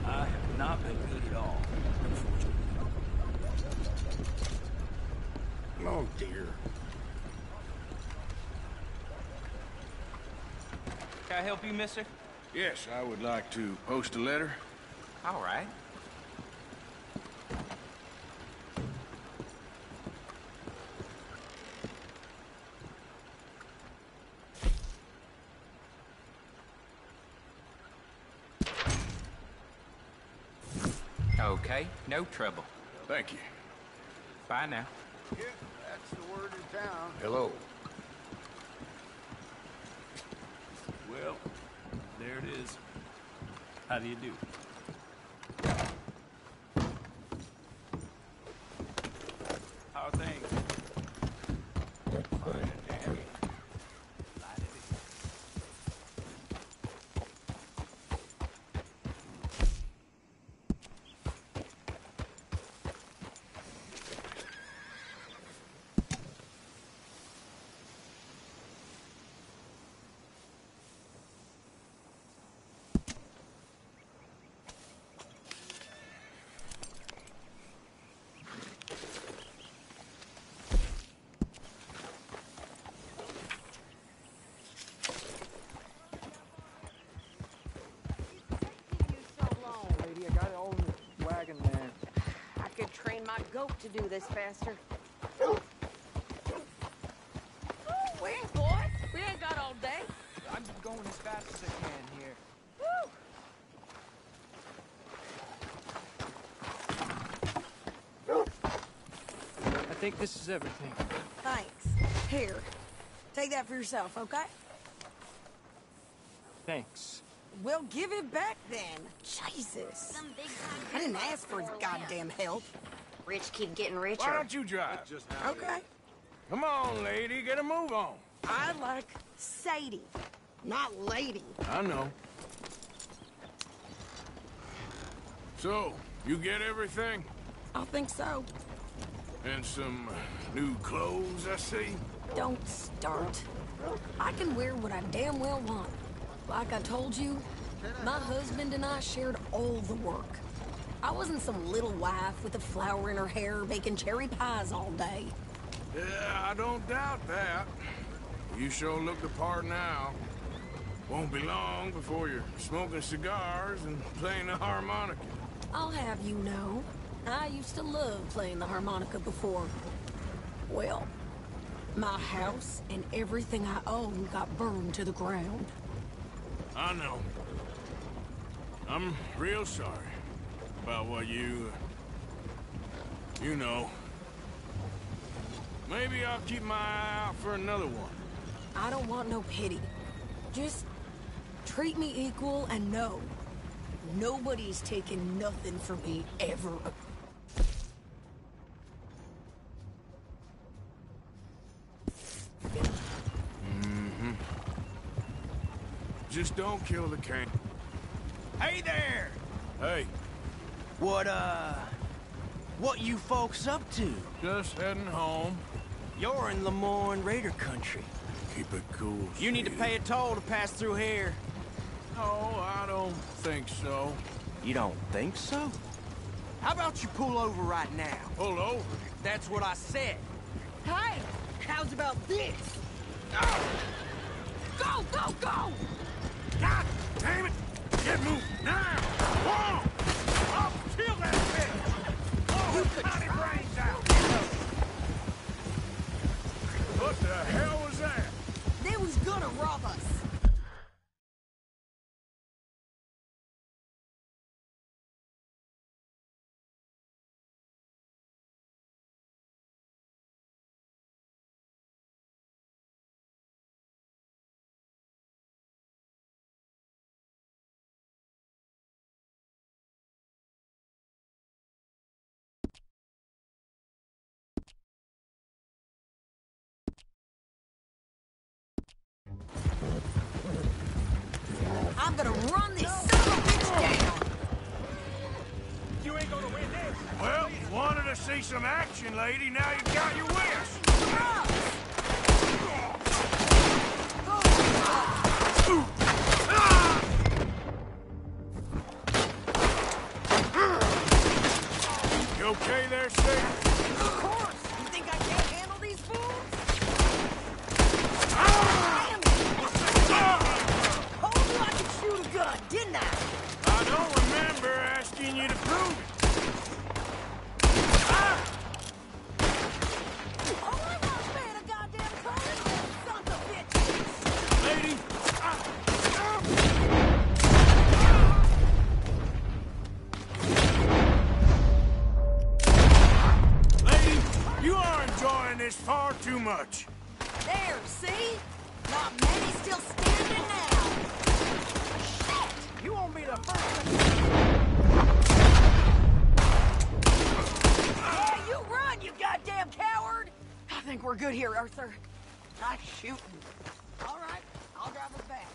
I have not been good at all, unfortunately. Oh, dear. Can I help you, mister? Yes, I would like to post a letter. All right. Okay, no trouble. Thank you. Bye now. Yeah, that's the word in town. Hello. Well, there it is. How do you do? How are things? could train my goat to do this faster. Wait, boy. We ain't got all day. I'm going as fast as I can here. Woo! I think this is everything. Thanks. Here. Take that for yourself, okay? Thanks. Well, give it back then. Jesus. I didn't ask for his goddamn help. Rich keep getting richer. Why don't you drive? Okay. Come on, lady, get a move on. I like Sadie, not lady. I know. So, you get everything? I think so. And some new clothes, I see? Don't start. I can wear what I damn well want. Like I told you, my husband and I shared all the work. I wasn't some little wife with a flower in her hair baking cherry pies all day. Yeah, I don't doubt that. You sure look the part now. Won't be long before you're smoking cigars and playing the harmonica. I'll have you know, I used to love playing the harmonica before. Well, my house and everything I own got burned to the ground. I know. I'm real sorry about what you know. Maybe I'll keep my eye out for another one. I don't want no pity. Just treat me equal and know nobody's taking nothing from me ever. Mm-hmm. Just don't kill the king. Hey there! Hey. What you folks up to? Just heading home. You're in Lemoyne Raider country. Keep it cool, You need to pay a toll to pass through here. No, I don't think so. You don't think so? How about you pull over right now? Pull over? That's what I said. Hey, how's about this? Go, go, go! God damn it! Get moving now! Whoa! I'll kill that bitch! You could tiny brains out! What the hell was that? They was gonna rob us. I'm gonna run this son of a bitch down! You ain't gonna win this! Well, you wanted to see some action, lady. Now you got your wish. You okay there, Steve? Of course! You think I can't handle these fools? Told you I could shoot a gun, didn't I? I don't remember asking you to prove it. All I was paying a goddamn color, son of a bitch! Lady! Lady, you are enjoying this far too much. There, see? Not many still standing now. Shit! You won't be the first to... Yeah, you run, you goddamn coward! I think we're good here, Arthur. Nice shooting. All right, I'll drive us back.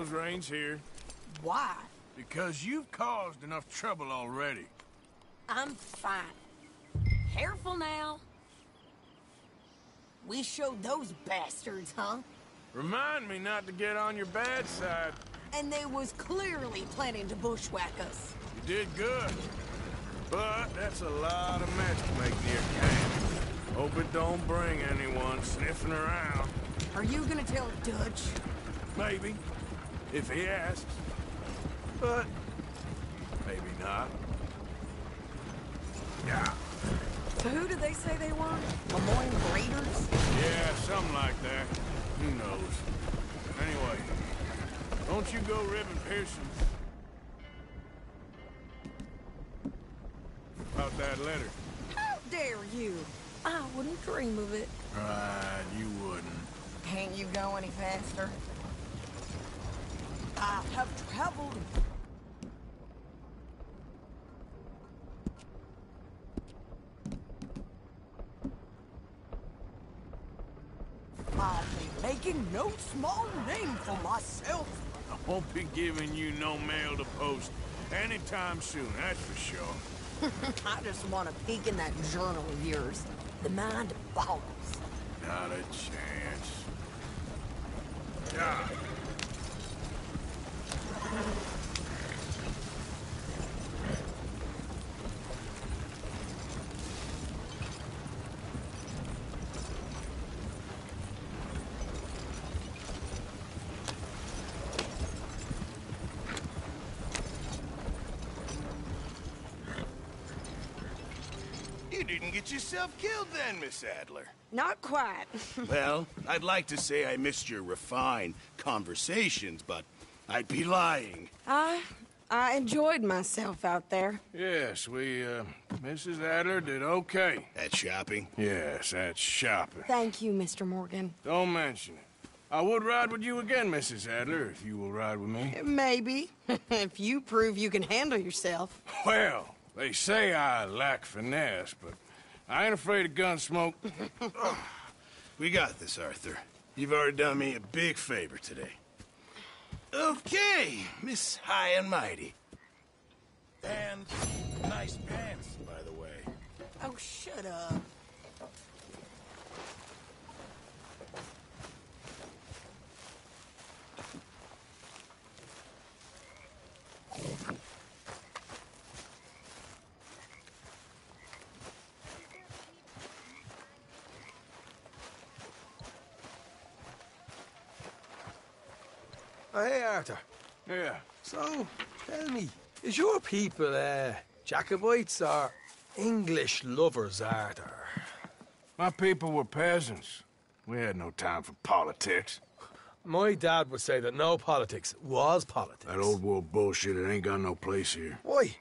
nose reigns here. Why? Because you've caused enough trouble already. I'm fine. Careful now. We showed those bastards, huh? Remind me not to get on your bad side. And they was clearly planning to bushwhack us. You did good. But that's a lot of mess to make near camp. Hope it don't bring anyone sniffing around. Are you gonna tell Dutch? Maybe, if he asks. But maybe not. Yeah. So who did they say they were? Lemoyne Raiders? Yeah, something like that. Who knows? Anyway, don't you go ribbing Pearsons. About that letter. How dare you? I wouldn't dream of it. Right, you wouldn't. Can't you go any faster? I have traveled. I'll be making no small name for myself. I won't be giving you no mail to post anytime soon, that's for sure. I just want to peek in that journal of yours. The mind boggles. Not a chance. Yeah. You didn't get yourself killed then, Miss Adler. Not quite. Well, I'd like to say I missed your refined conversations, but I'd be lying. I enjoyed myself out there. Yes, Mrs. Adler did okay. At shopping? Yes, at shopping. Thank you, Mr. Morgan. Don't mention it. I would ride with you again, Mrs. Adler, if you will ride with me. Maybe. If you prove you can handle yourself. Well, they say I lack finesse, but I ain't afraid of gun smoke. We got this, Arthur. You've already done me a big favor today. Okay, Miss High and Mighty. And nice pants, by the way. Oh, shut up. Oh, hey, Arthur. Yeah. So, tell me, is your people, Jacobites or English lovers, Arthur? My people were peasants. We had no time for politics. My dad would say that no politics was politics. That old world bullshit, it ain't got no place here. Why?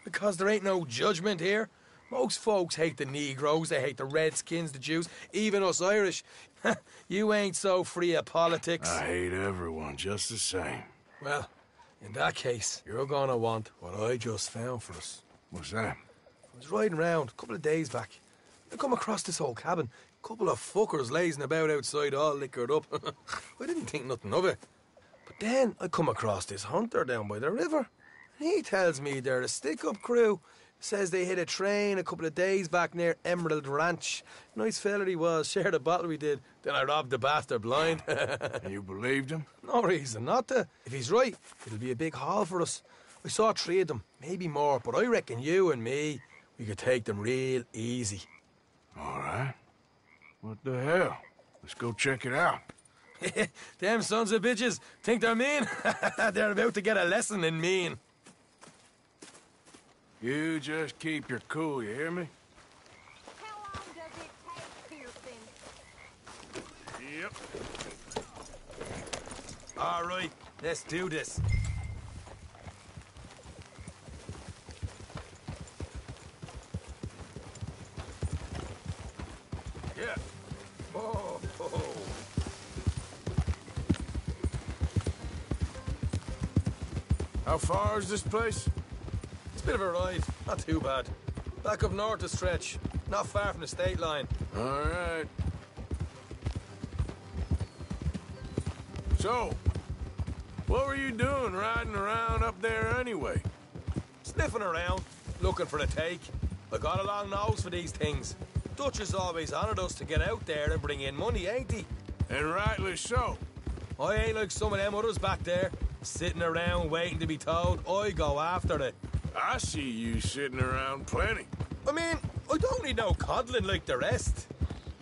Because there ain't no judgment here. Most folks hate the Negroes, they hate the Redskins, the Jews, even us Irish. You ain't so free of politics. I hate everyone just the same. Well, in that case, you're gonna want what I just found for us. What's that? I was riding around a couple of days back. I come across this old cabin. Couple of fuckers lazing about outside all liquored up. I didn't think nothing of it. But then I come across this hunter down by the river. He tells me they're a stick-up crew. Says they hit a train a couple of days back near Emerald Ranch. Nice fella he was, shared a bottle we did. Then I robbed the bastard blind. You believed him? No reason not to. If he's right, it'll be a big haul for us. I saw 3 of them, maybe more, but I reckon you and me, we could take them real easy. All right. What the hell? Let's go check it out. Them sons of bitches think they're mean. They're about to get a lesson in mean. You just keep your cool, you hear me? How long does it take, Pearson? Yep. All right, let's do this. Yeah. Oh. How far is this place? It's a bit of a ride, not too bad. Back up north a stretch, not far from the state line. All right. So, What were you doing riding around up there anyway? Sniffing around, looking for a take. I got a long nose for these things. Dutch has always honoured us to get out there and bring in money, ain't he? And rightly so. I ain't like some of them others back there, sitting around waiting to be told. I go after it. I see you sitting around plenty. I mean, I don't need no coddling like the rest.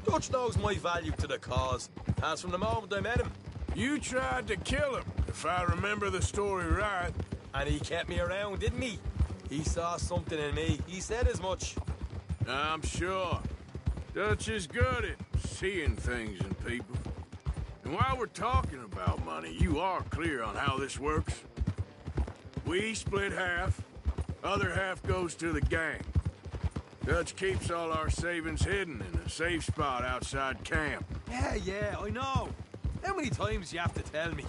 Dutch knows my value to the cause, as from the moment I met him. You tried to kill him, if I remember the story right. And he kept me around, didn't he? He saw something in me. He said as much. I'm sure. Dutch is good at seeing things in people. And while we're talking about money, you are clear on how this works? We split half, other half goes to the gang. Dutch keeps all our savings hidden in a safe spot outside camp. Yeah, I know. How many times you have to tell me?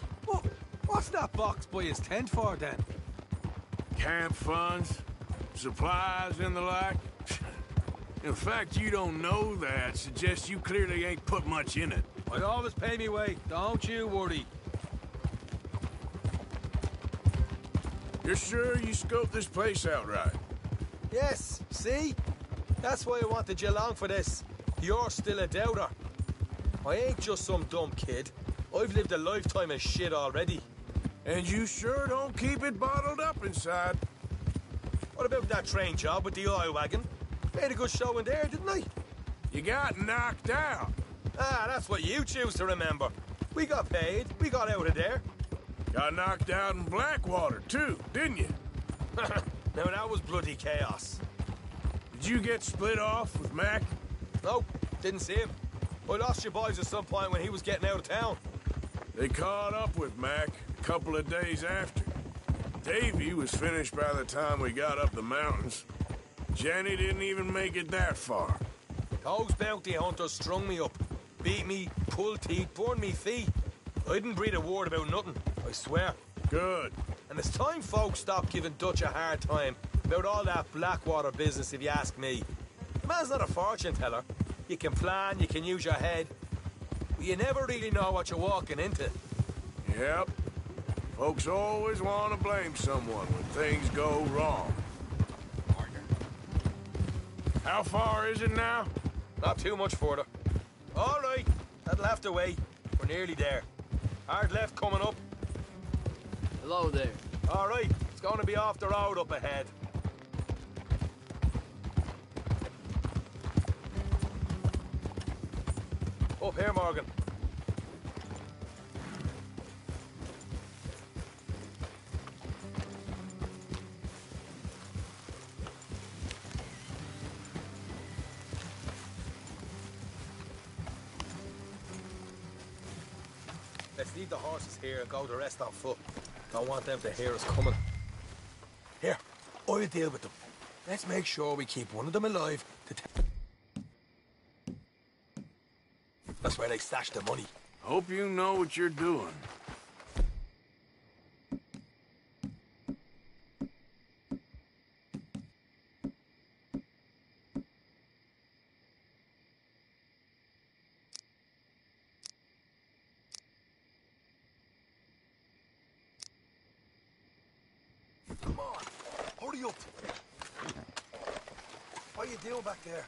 What's that box by his tent for, then? Camp funds, supplies, and the like. In fact, you don't know that suggests you clearly ain't put much in it. I always pay me way, don't you worry. You're sure you scoped this place out right? Yes, see? That's why I wanted you along for this. You're still a doubter. I ain't just some dumb kid. I've lived a lifetime of shit already. And you sure don't keep it bottled up inside. What about that train job with the oil wagon? Made a good show in there, didn't I? You got knocked out. Ah, that's what you choose to remember. We got paid. We got out of there. Got knocked out in Blackwater, too, didn't you? Now, that was bloody chaos. Did you get split off with Mac? No, didn't see him. I lost your boys at some point when he was getting out of town. They caught up with Mac a couple of days after. Davy was finished by the time we got up the mountains. Jenny didn't even make it that far. Those bounty hunters strung me up, beat me, pulled teeth, burned me feet. I didn't breathe a word about nothing, I swear. Good. And it's time folks stopped giving Dutch a hard time about all that Blackwater business, if you ask me. The man's not a fortune teller. You can plan, you can use your head, but you never really know what you're walking into. Yep. Folks always want to blame someone when things go wrong. How far is it now? Not too much further. All right, that'll have to wait. We're nearly there. Hard left coming up. Hello there. All right, it's going to be off the road up ahead. Up here, Morgan. Let's leave the horses here and go the rest on foot. Don't want them to hear us coming. Here, I'll deal with them. Let's make sure we keep one of them alive to That's where they stashed the money. Hope you know what you're doing. Come on, hurry up. What are you doing back there?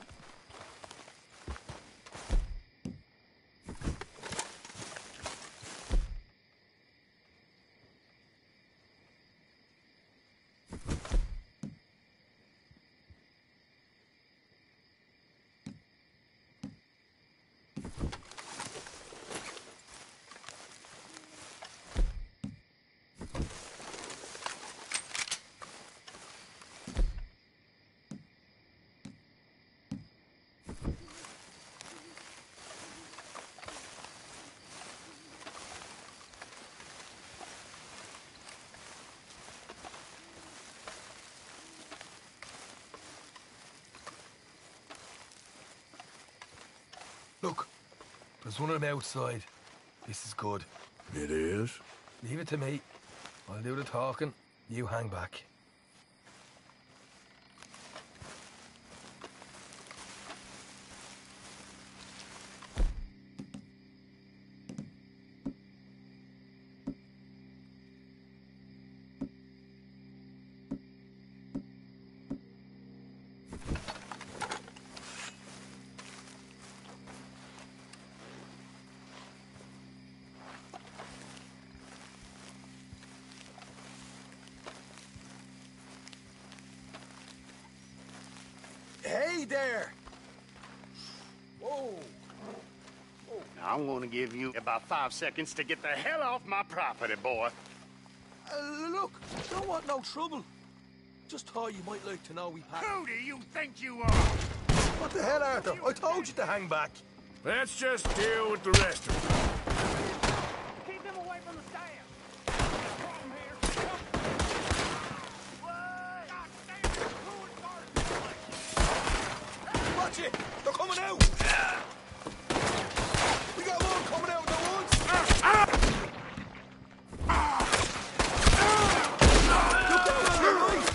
Look, there's one of them outside. This is good. It is? Leave it to me. I'll do the talking. You hang back. Steady there. Whoa. Now, I'm gonna give you about 5 seconds to get the hell off my property, boy. Look, don't want no trouble. Just thought you might like to know we packed. Who do you think you are? What the hell, Arthur? I told you to hang back. Let's just deal with the rest of them. Keep them away from the stand. Problem here. Watch it! They're coming out! We got more coming out at once! Look out on the right!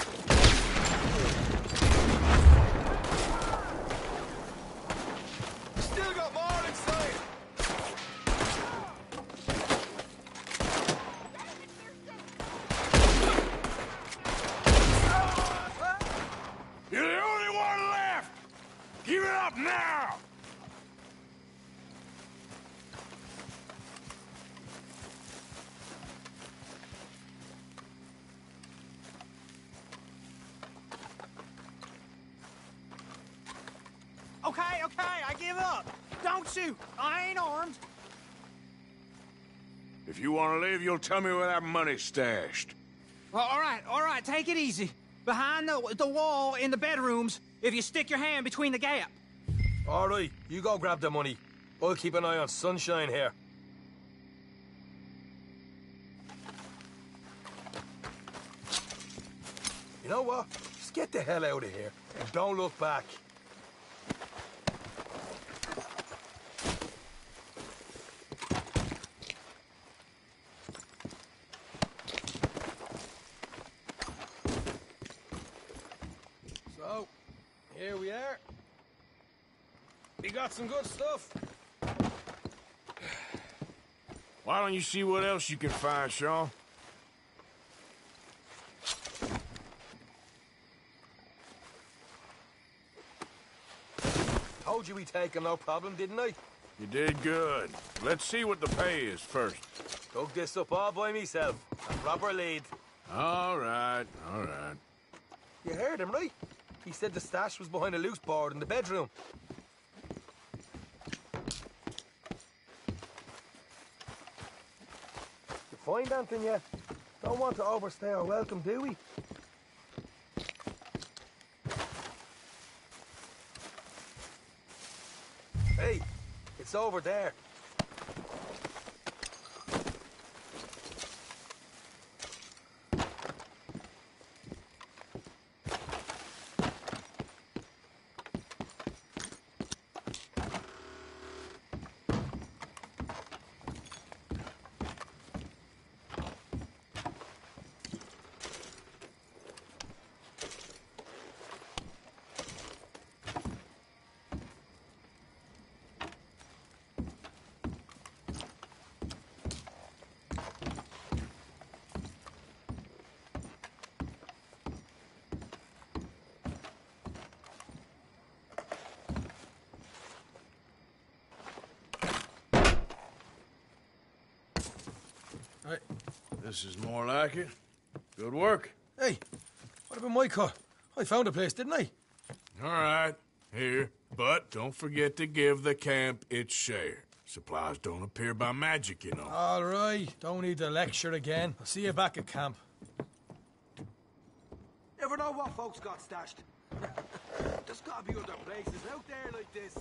Still got more inside! You're the only one left! Give it up now! Okay, I give up. Don't shoot. I ain't armed. If you want to leave, you'll tell me where that money's stashed. Well, all right, take it easy. Behind the wall in the bedrooms, if you stick your hand between the gap. All right, you go grab the money. I'll keep an eye on Sunshine here. You know what? Just get the hell out of here and don't look back. So, here we are. We got some good stuff. Why don't you see what else you can find, Sean? Told you we'd take him, no problem, didn't I? You did good. Let's see what the pay is first. Dug this up all by myself. A proper lead. All right, all right. You heard him, right? He said the stash was behind a loose board in the bedroom. You find anything yet? Don't want to overstay our welcome, do we? Hey, it's over there. Right. This is more like it. Good work. Hey, what about my car? I found a place, didn't I? All right, here. But don't forget to give the camp its share. Supplies don't appear by magic, you know. All right, don't need the lecture again. I'll see you back at camp. Never know what folks got stashed. There's gotta be other places out there like this.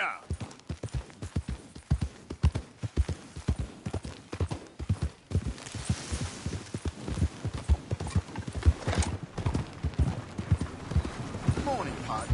Yeah. Morning, partner.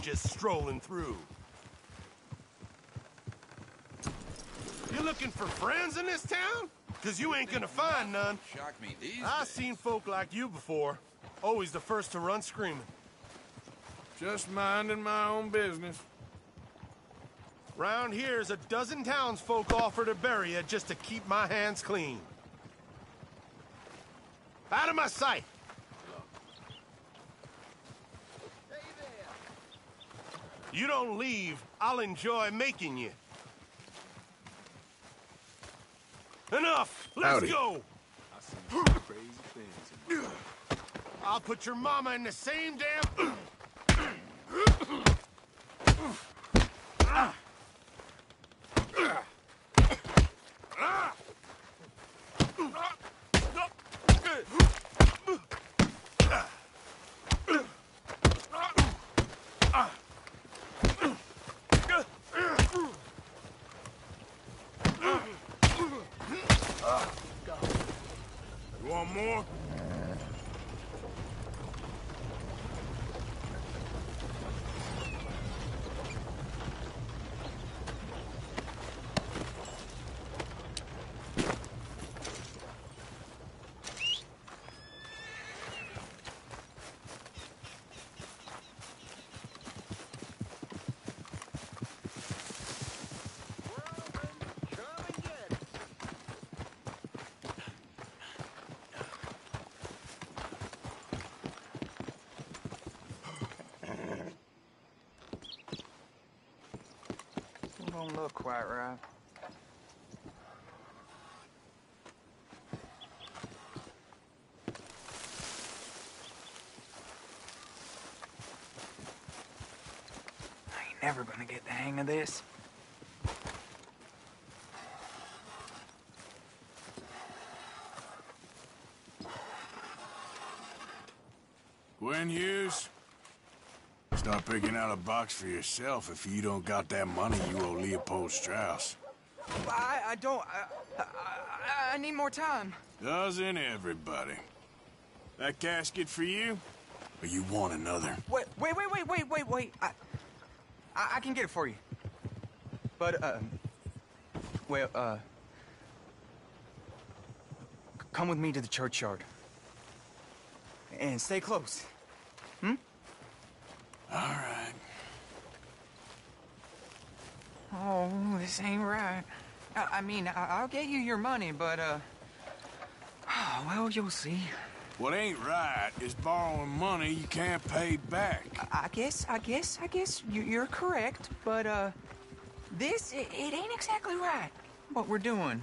Just strolling through. You looking for friends in this town? Cause you ain't gonna find none. Shock me these I've seen folk like you before. Always the first to run screaming. Just minding my own business. Round here's a dozen townsfolk offer to bury you just to keep my hands clean. Out of my sight! You don't leave, I'll enjoy making you. Enough! Let's go! Crazy things. I'll put your mama in the same damn... You want more? don't look quite right. I ain't never gonna get the hang of this. Gwen Hughes, start picking out a box for yourself if you don't got that money you owe Leopold Strauss. I don't... I need more time. Doesn't everybody? That casket for you? Or you want another? Wait. I can get it for you. But, well, come with me to the churchyard. And stay close. Hmm? All right. Oh, this ain't right. I mean, I'll get you your money, but, oh, well, you'll see. What ain't right is borrowing money you can't pay back. I guess you're correct, but, it ain't exactly right, what we're doing.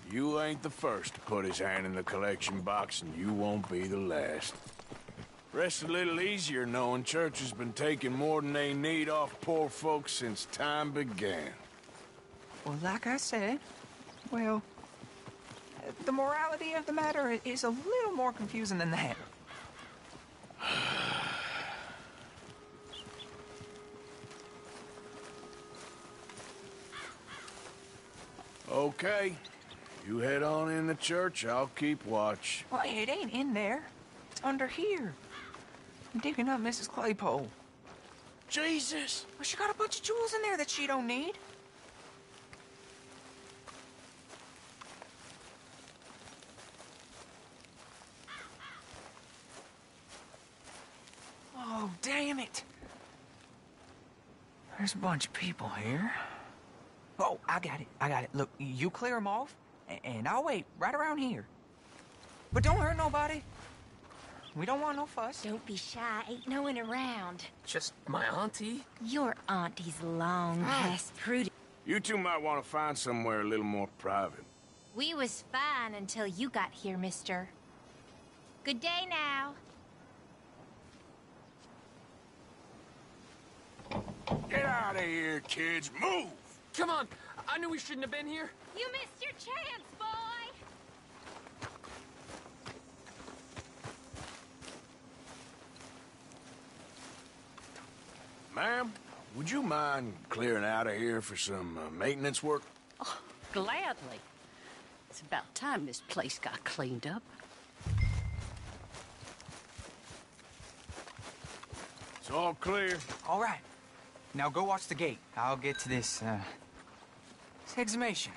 You ain't the first to put his hand in the collection box, and you won't be the last. Rest a little easier knowing church has been taking more than they need off poor folks since time began. Well, like I said, well, the morality of the matter is a little more confusing than that. Okay. You head on in the church, I'll keep watch. Well, it ain't in there. It's under here. I'm digging up Mrs. Claypole. Jesus! Well, she got a bunch of jewels in there that she don't need. Oh, damn it. There's a bunch of people here. Oh, I got it. Look, you clear them off, and I'll wait right around here. But don't hurt nobody. We don't want no fuss. Don't be shy. Ain't no one around. Just my auntie? Your auntie's long past prudent. You two might want to find somewhere a little more private. We was fine until you got here, mister. Good day now. Get out of here, kids. Move! Come on. I knew we shouldn't have been here. You missed your chance, boy! Ma'am, would you mind clearing out of here for some maintenance work? Oh, gladly. It's about time this place got cleaned up. It's all clear. All right. Now go watch the gate. I'll get to this exhumation.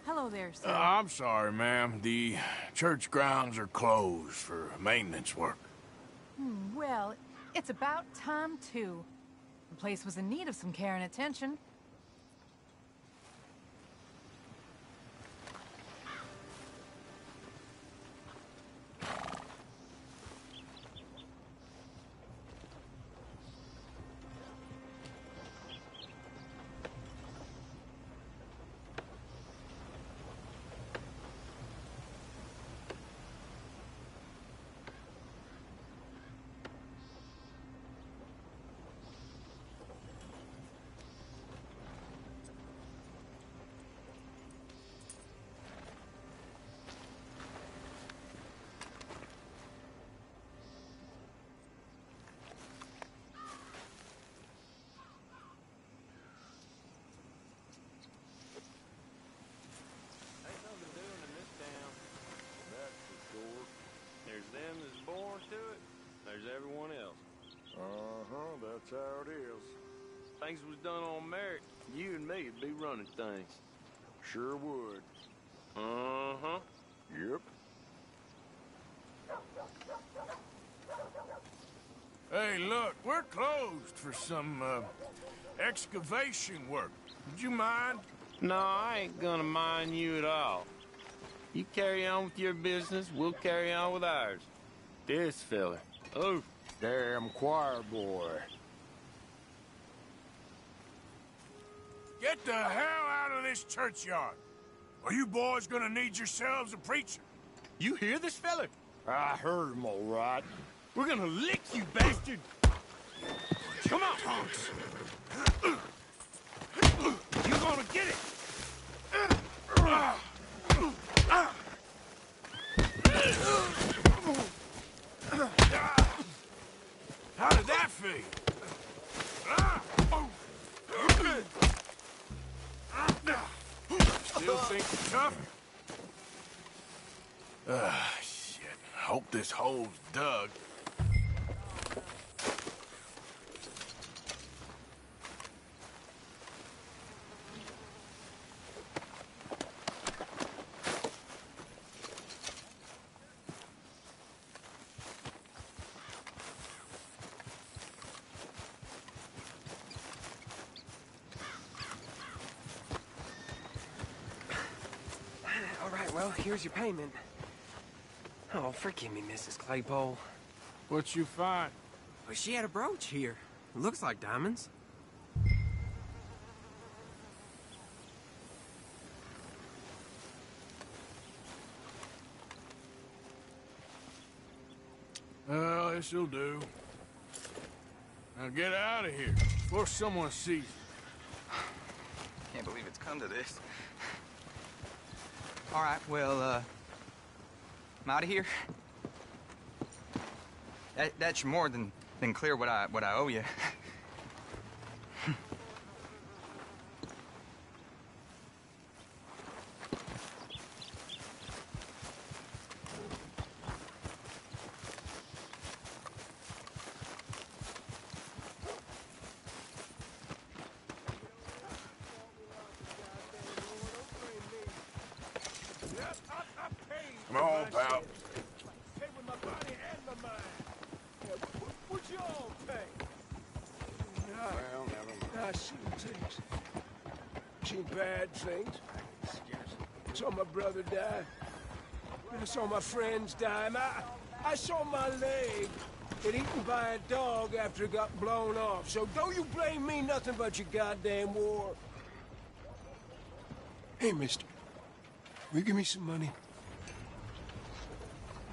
Hello there, sir. I'm sorry, ma'am. The church grounds are closed for maintenance work. Well, it's about time, too. The place was in need of some care and attention. That's how it is. Things was done on merit, you and me'd be running things. Sure would. Uh-huh. Yep. Hey, look, we're closed for some, excavation work. Would you mind? No, I ain't gonna mind you at all. You carry on with your business, we'll carry on with ours. This fella. Oh, damn choir boy. Get the hell out of this churchyard. Are you boys gonna need yourselves a preacher? You hear this fella? I heard him all right. We're gonna lick you, bastard! Come on, Tonks! You're gonna get it! How did that feel? Still think you're tough? Shit. Hope this hole's dug. Well, here's your payment. Oh, forgive me, Mrs. Claypole. What'd you find? Well, she had a brooch here. It looks like diamonds. Well, this'll do. Now get out of here before someone sees you. Can't believe it's come to this. All right, well, I'm out of here. That's more than clear what I owe you. Come on, pal. Pay with my body and my mind. Yeah, what you all pay? Well, never mind. I seen things. Seen bad things. Saw my brother die. I saw my friends die. I saw my leg get eaten by a dog after it got blown off. So don't you blame me nothing but your goddamn war. Hey, mister. Will you give me some money?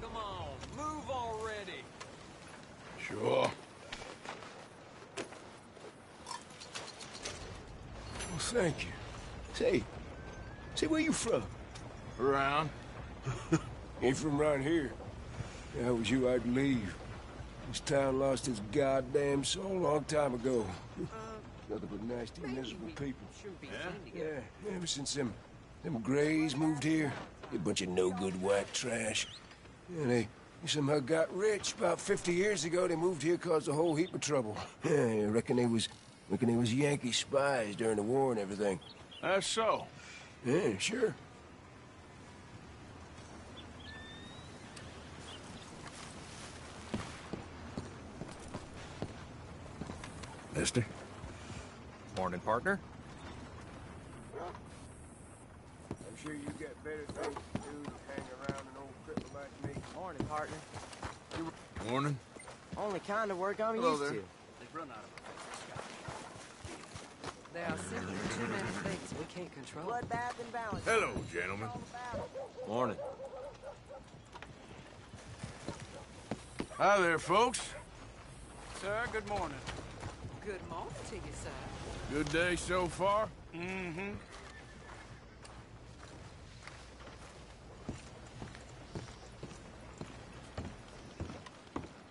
Come on, move already. Sure. Well, thank you. Say, where you from? Around. Ain't from around here. If I was you, I'd leave. This town lost its goddamn soul a long time ago. Nothing but nasty, miserable people. Yeah, ever since them Greys moved here, a bunch of no-good white trash. Yeah, they somehow got rich. About 50 years ago, they moved here, caused a whole heap of trouble. Yeah, I reckon they was Yankee spies during the war and everything. That's so. Yeah, sure. Mister? Morning, partner. I'm sure you get better things to do than hang around an old cripple like me. Morning, partner. Morning. Only kind of work I'm Hello used there. to. They've run out of There are simply too many things we can't control. Bloodbath and balance. Hello, gentlemen. Morning. Hi there, folks. Sir, good morning. Good morning to you, sir. Good day so far? Mm-hmm.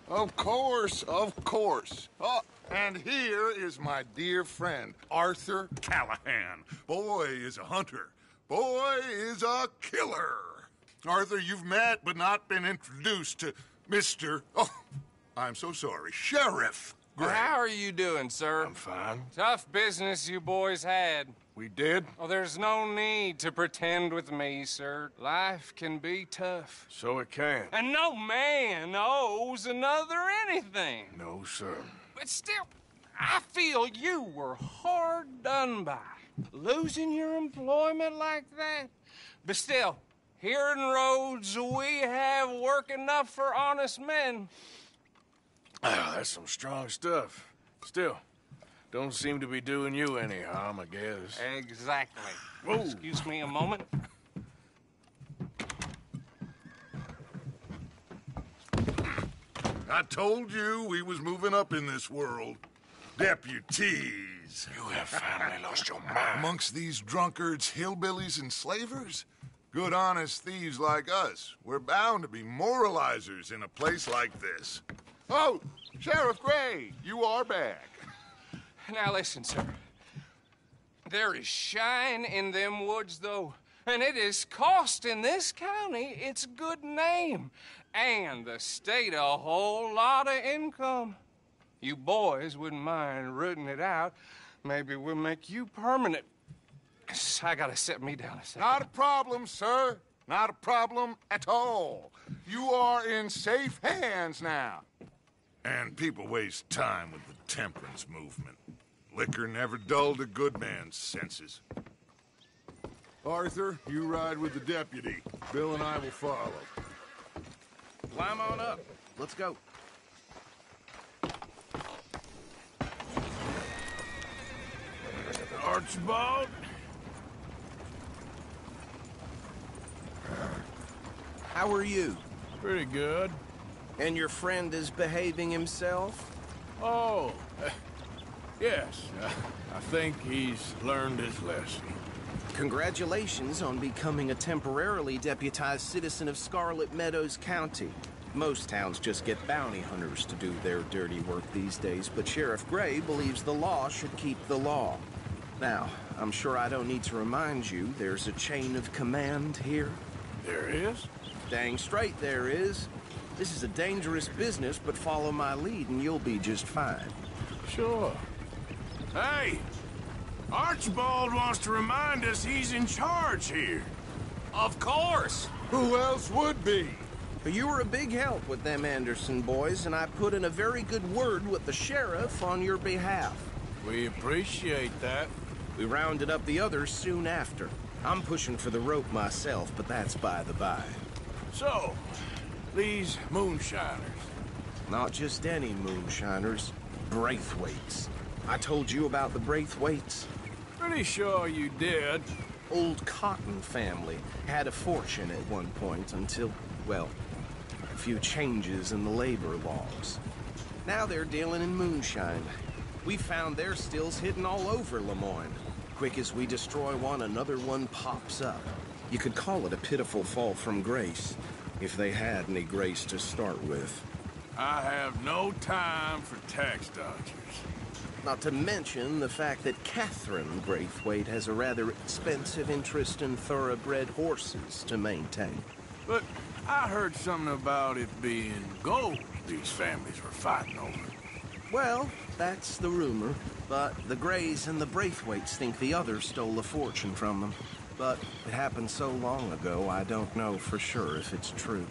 Of course, of course. Oh, and here is my dear friend, Arthur Callahan. Boy is a hunter. Boy is a killer. Arthur, you've met but not been introduced to Mr. Oh, I'm so sorry, Sheriff Great. How are you doing, sir? I'm fine. Tough business you boys had. We did? Oh, there's no need to pretend with me, sir. Life can be tough. So it can. And no man owes another anything. No, sir. But still, I feel you were hard done by. Losing your employment like that. But still, here in Rhodes, we have work enough for honest men. Oh, that's some strong stuff. Still, don't seem to be doing you any harm, I guess. Exactly. Whoa. Excuse me a moment. I told you we was moving up in this world. Deputies. You have finally lost your mind. Amongst these drunkards, hillbillies, and slavers? Good, honest thieves like us. We're bound to be moralizers in a place like this. Oh, Sheriff Gray, you are back. Now listen, sir. There is shine in them woods, though, and it is costing this county its good name and the state a whole lot of income. You boys wouldn't mind rooting it out. Maybe we'll make you permanent. I gotta set me down a second. Not a problem, sir. Not a problem at all. You are in safe hands now. And people waste time with the temperance movement. Liquor never dulled a good man's senses. Arthur, you ride with the deputy. Bill and I will follow. Climb on up. Let's go. Archibald? How are you? Pretty good. And your friend is behaving himself? Oh, yes. I think he's learned his lesson. Congratulations on becoming a temporarily deputized citizen of Scarlet Meadows County. Most towns just get bounty hunters to do their dirty work these days, but Sheriff Gray believes the law should keep the law. Now, I'm sure I don't need to remind you there's a chain of command here. There is? Dang straight there is. This is a dangerous business, but follow my lead and you'll be just fine. Sure. Hey! Archibald wants to remind us he's in charge here. Of course! Who else would be? You were a big help with them Anderson boys, and I put in a very good word with the sheriff on your behalf. We appreciate that. We rounded up the others soon after. I'm pushing for the rope myself, but that's by the by. So, these moonshiners. Not just any moonshiners. Braithwaites. I told you about the Braithwaites? Pretty sure you did. Old Cotton family had a fortune at one point until, well, a few changes in the labor laws. Now they're dealing in moonshine. We found their stills hidden all over Lemoyne. Quick as we destroy one, another one pops up. You could call it a pitiful fall from grace, if they had any grace to start with. I have no time for tax dodgers. Not to mention the fact that Catherine Braithwaite has a rather expensive interest in thoroughbred horses to maintain. But I heard something about it being gold these families were fighting over. Well, that's the rumor. But the Grays and the Braithwaites think the others stole a fortune from them. But it happened so long ago, I don't know for sure if it's true.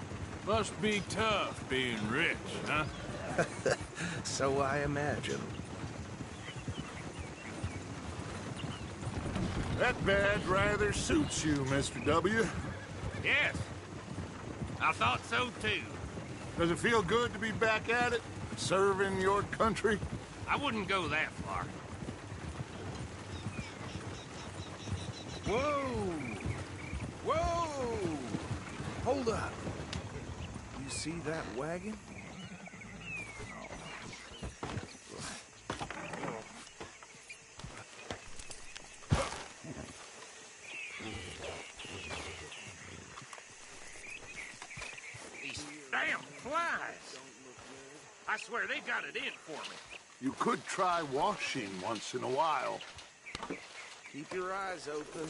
Must be tough being rich, huh? So I imagine. That badge rather suits you, Mr. W. Yes. I thought so, too. Does it feel good to be back at it? Serving your country? I wouldn't go that far. Whoa! Whoa! Hold up. You see that wagon? These damn flies! I swear they got it in for me. You could try washing once in a while. Keep your eyes open.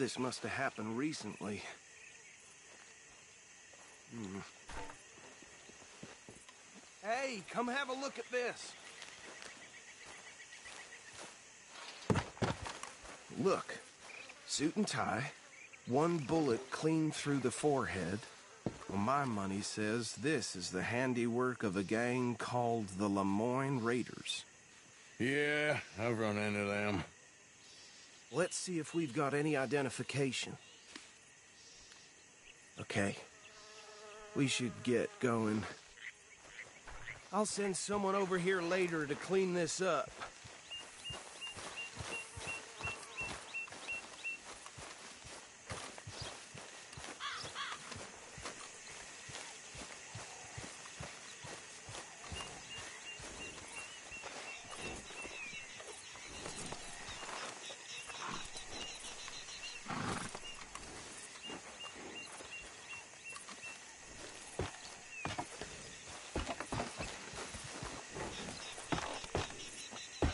this must have happened recently. Hey, come have a look at this. Look, suit and tie, one bullet clean through the forehead. Well, my money says this is the handiwork of a gang called the Lemoyne Raiders. Yeah, I've run into them. Let's see if we've got any identification. Okay. We should get going. I'll send someone over here later to clean this up.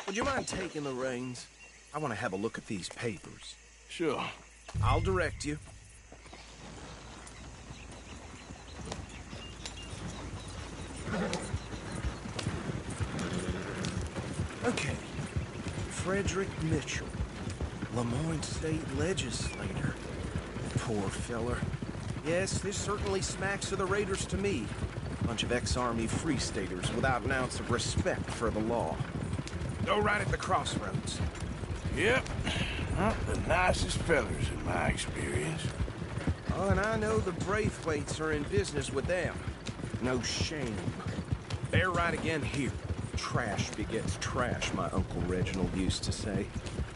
Would you mind taking the reins? I want to have a look at these papers. Sure. I'll direct you. Okay. Frederick Mitchell, Lemoyne State Legislator. Poor feller. Yes, this certainly smacks of the Raiders to me. Bunch of ex-Army Free Staters without an ounce of respect for the law. Go right at the crossroads. Yep. Not the nicest fellers in my experience. Oh, and I know the Braithwaites are in business with them. No shame. They're right again here. Trash begets trash, my Uncle Reginald used to say.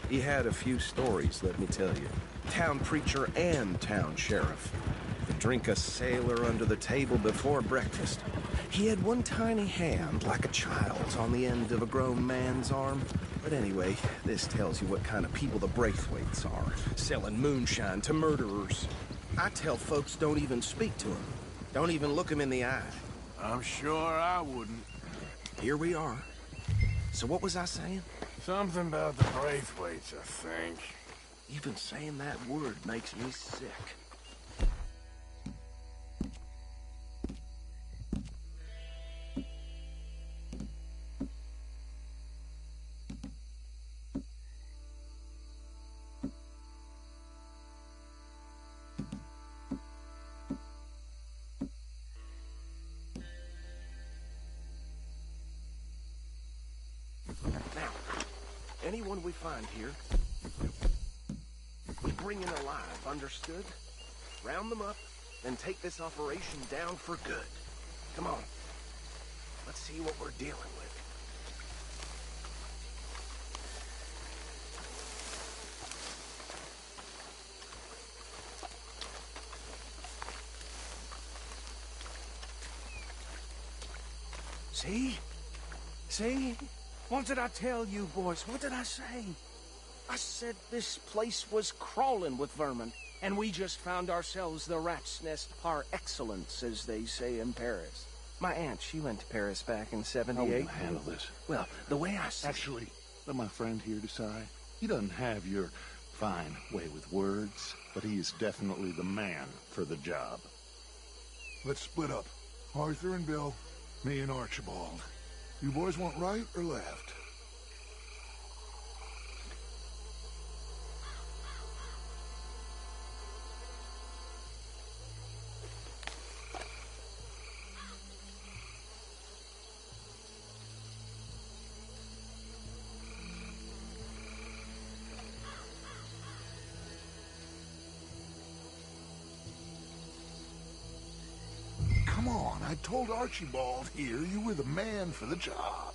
He had a few stories, let me tell you. Town preacher and town sheriff. Could drink a sailor under the table before breakfast. He had one tiny hand, like a child's, on the end of a grown man's arm. But anyway, this tells you what kind of people the Braithwaites are. Selling moonshine to murderers. I tell folks don't even speak to them. Don't even look them in the eye. I'm sure I wouldn't. Here we are. So what was I saying? Something about the Braithwaites, I think. Even saying that word makes me sick. Anyone we find here, we bring in alive, understood? Round them up, then take this operation down for good. Come on. Let's see what we're dealing with. See? See? What did I tell you, boys? What did I say? I said this place was crawling with vermin, and we just found ourselves the rat's nest par excellence, as they say in Paris. My aunt, she went to Paris back in '78. How are we gonna handle this? Well, the way I see Actually, let my friend here decide. He doesn't have your fine way with words, but he is definitely the man for the job. Let's split up. Arthur and Bill, me and Archibald. You boys want right or left? Come on, I told Archibald here you were the man for the job.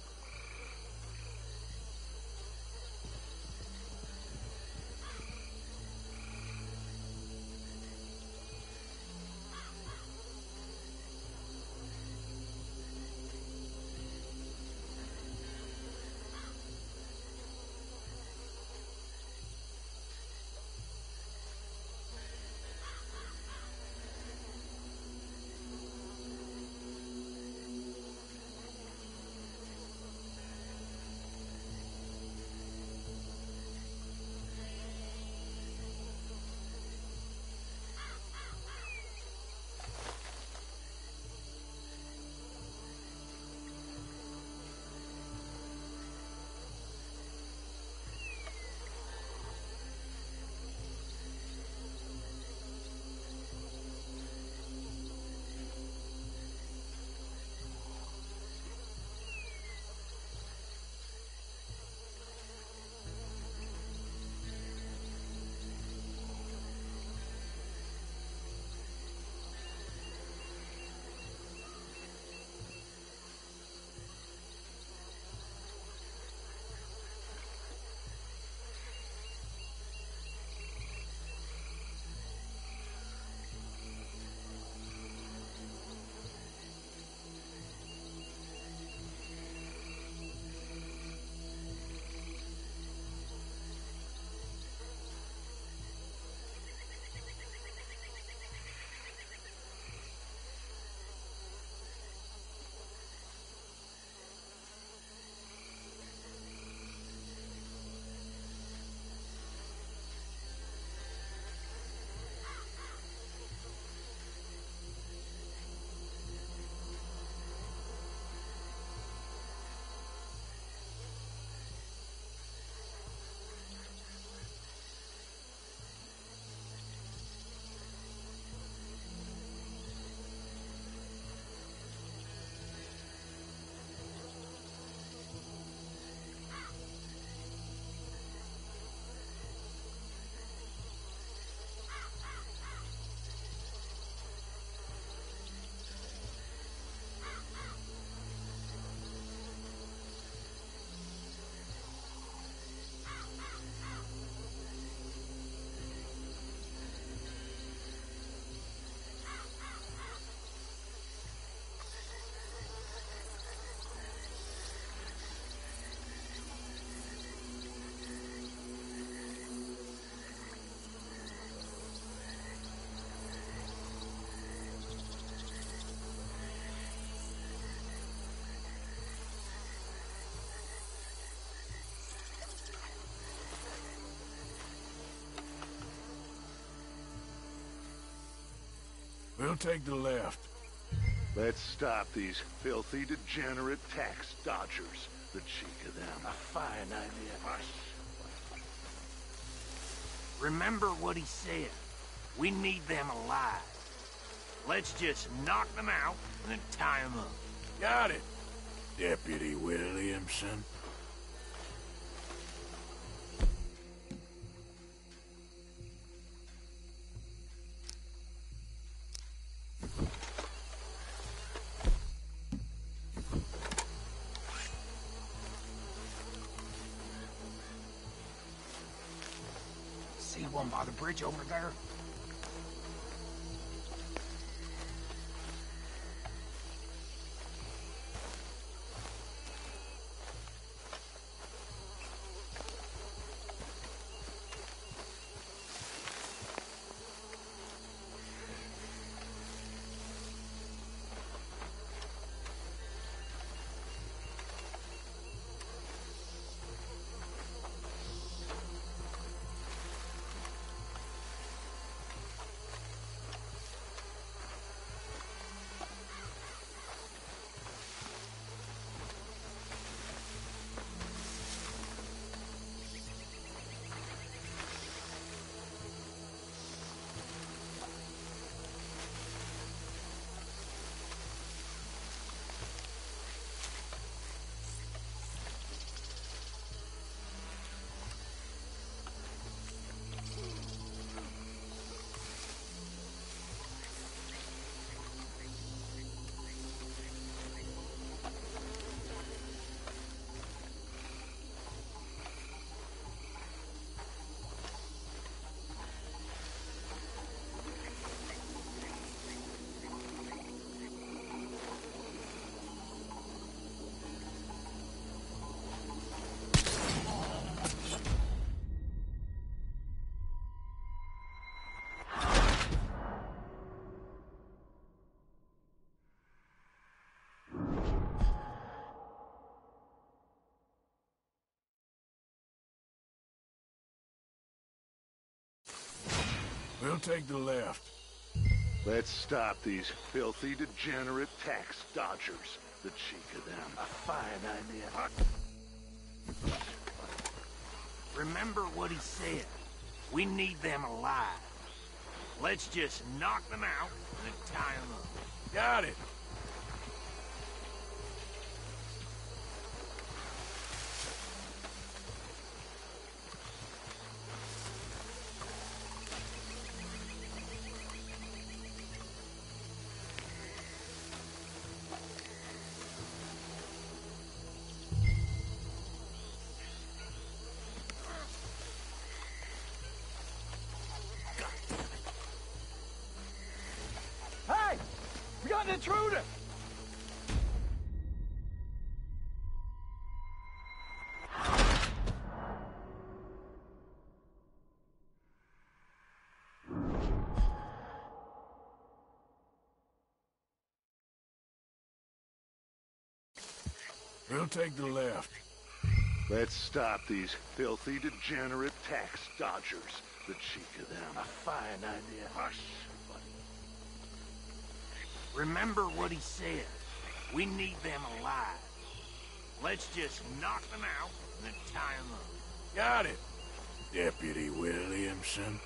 take the left. Let's stop these filthy, degenerate tax dodgers. The cheek of them. A fine idea. Remember what he said. We need them alive. Let's just knock them out and then tie them up. Got it, Deputy Williamson. See one by the bridge over there? We'll take the left. Let's stop these filthy, degenerate tax dodgers. The cheek of them. A fine idea. Remember what he said. We need them alive. Let's just knock them out and then tie them up. Got it. Hey! We got an intruder! We'll take the left. Let's stop these filthy, degenerate tax dodgers. The cheek of them. A fine idea. Hush, buddy. Remember what he said. We need them alive. Let's just knock them out and then tie them up. Got it, Deputy Williamson.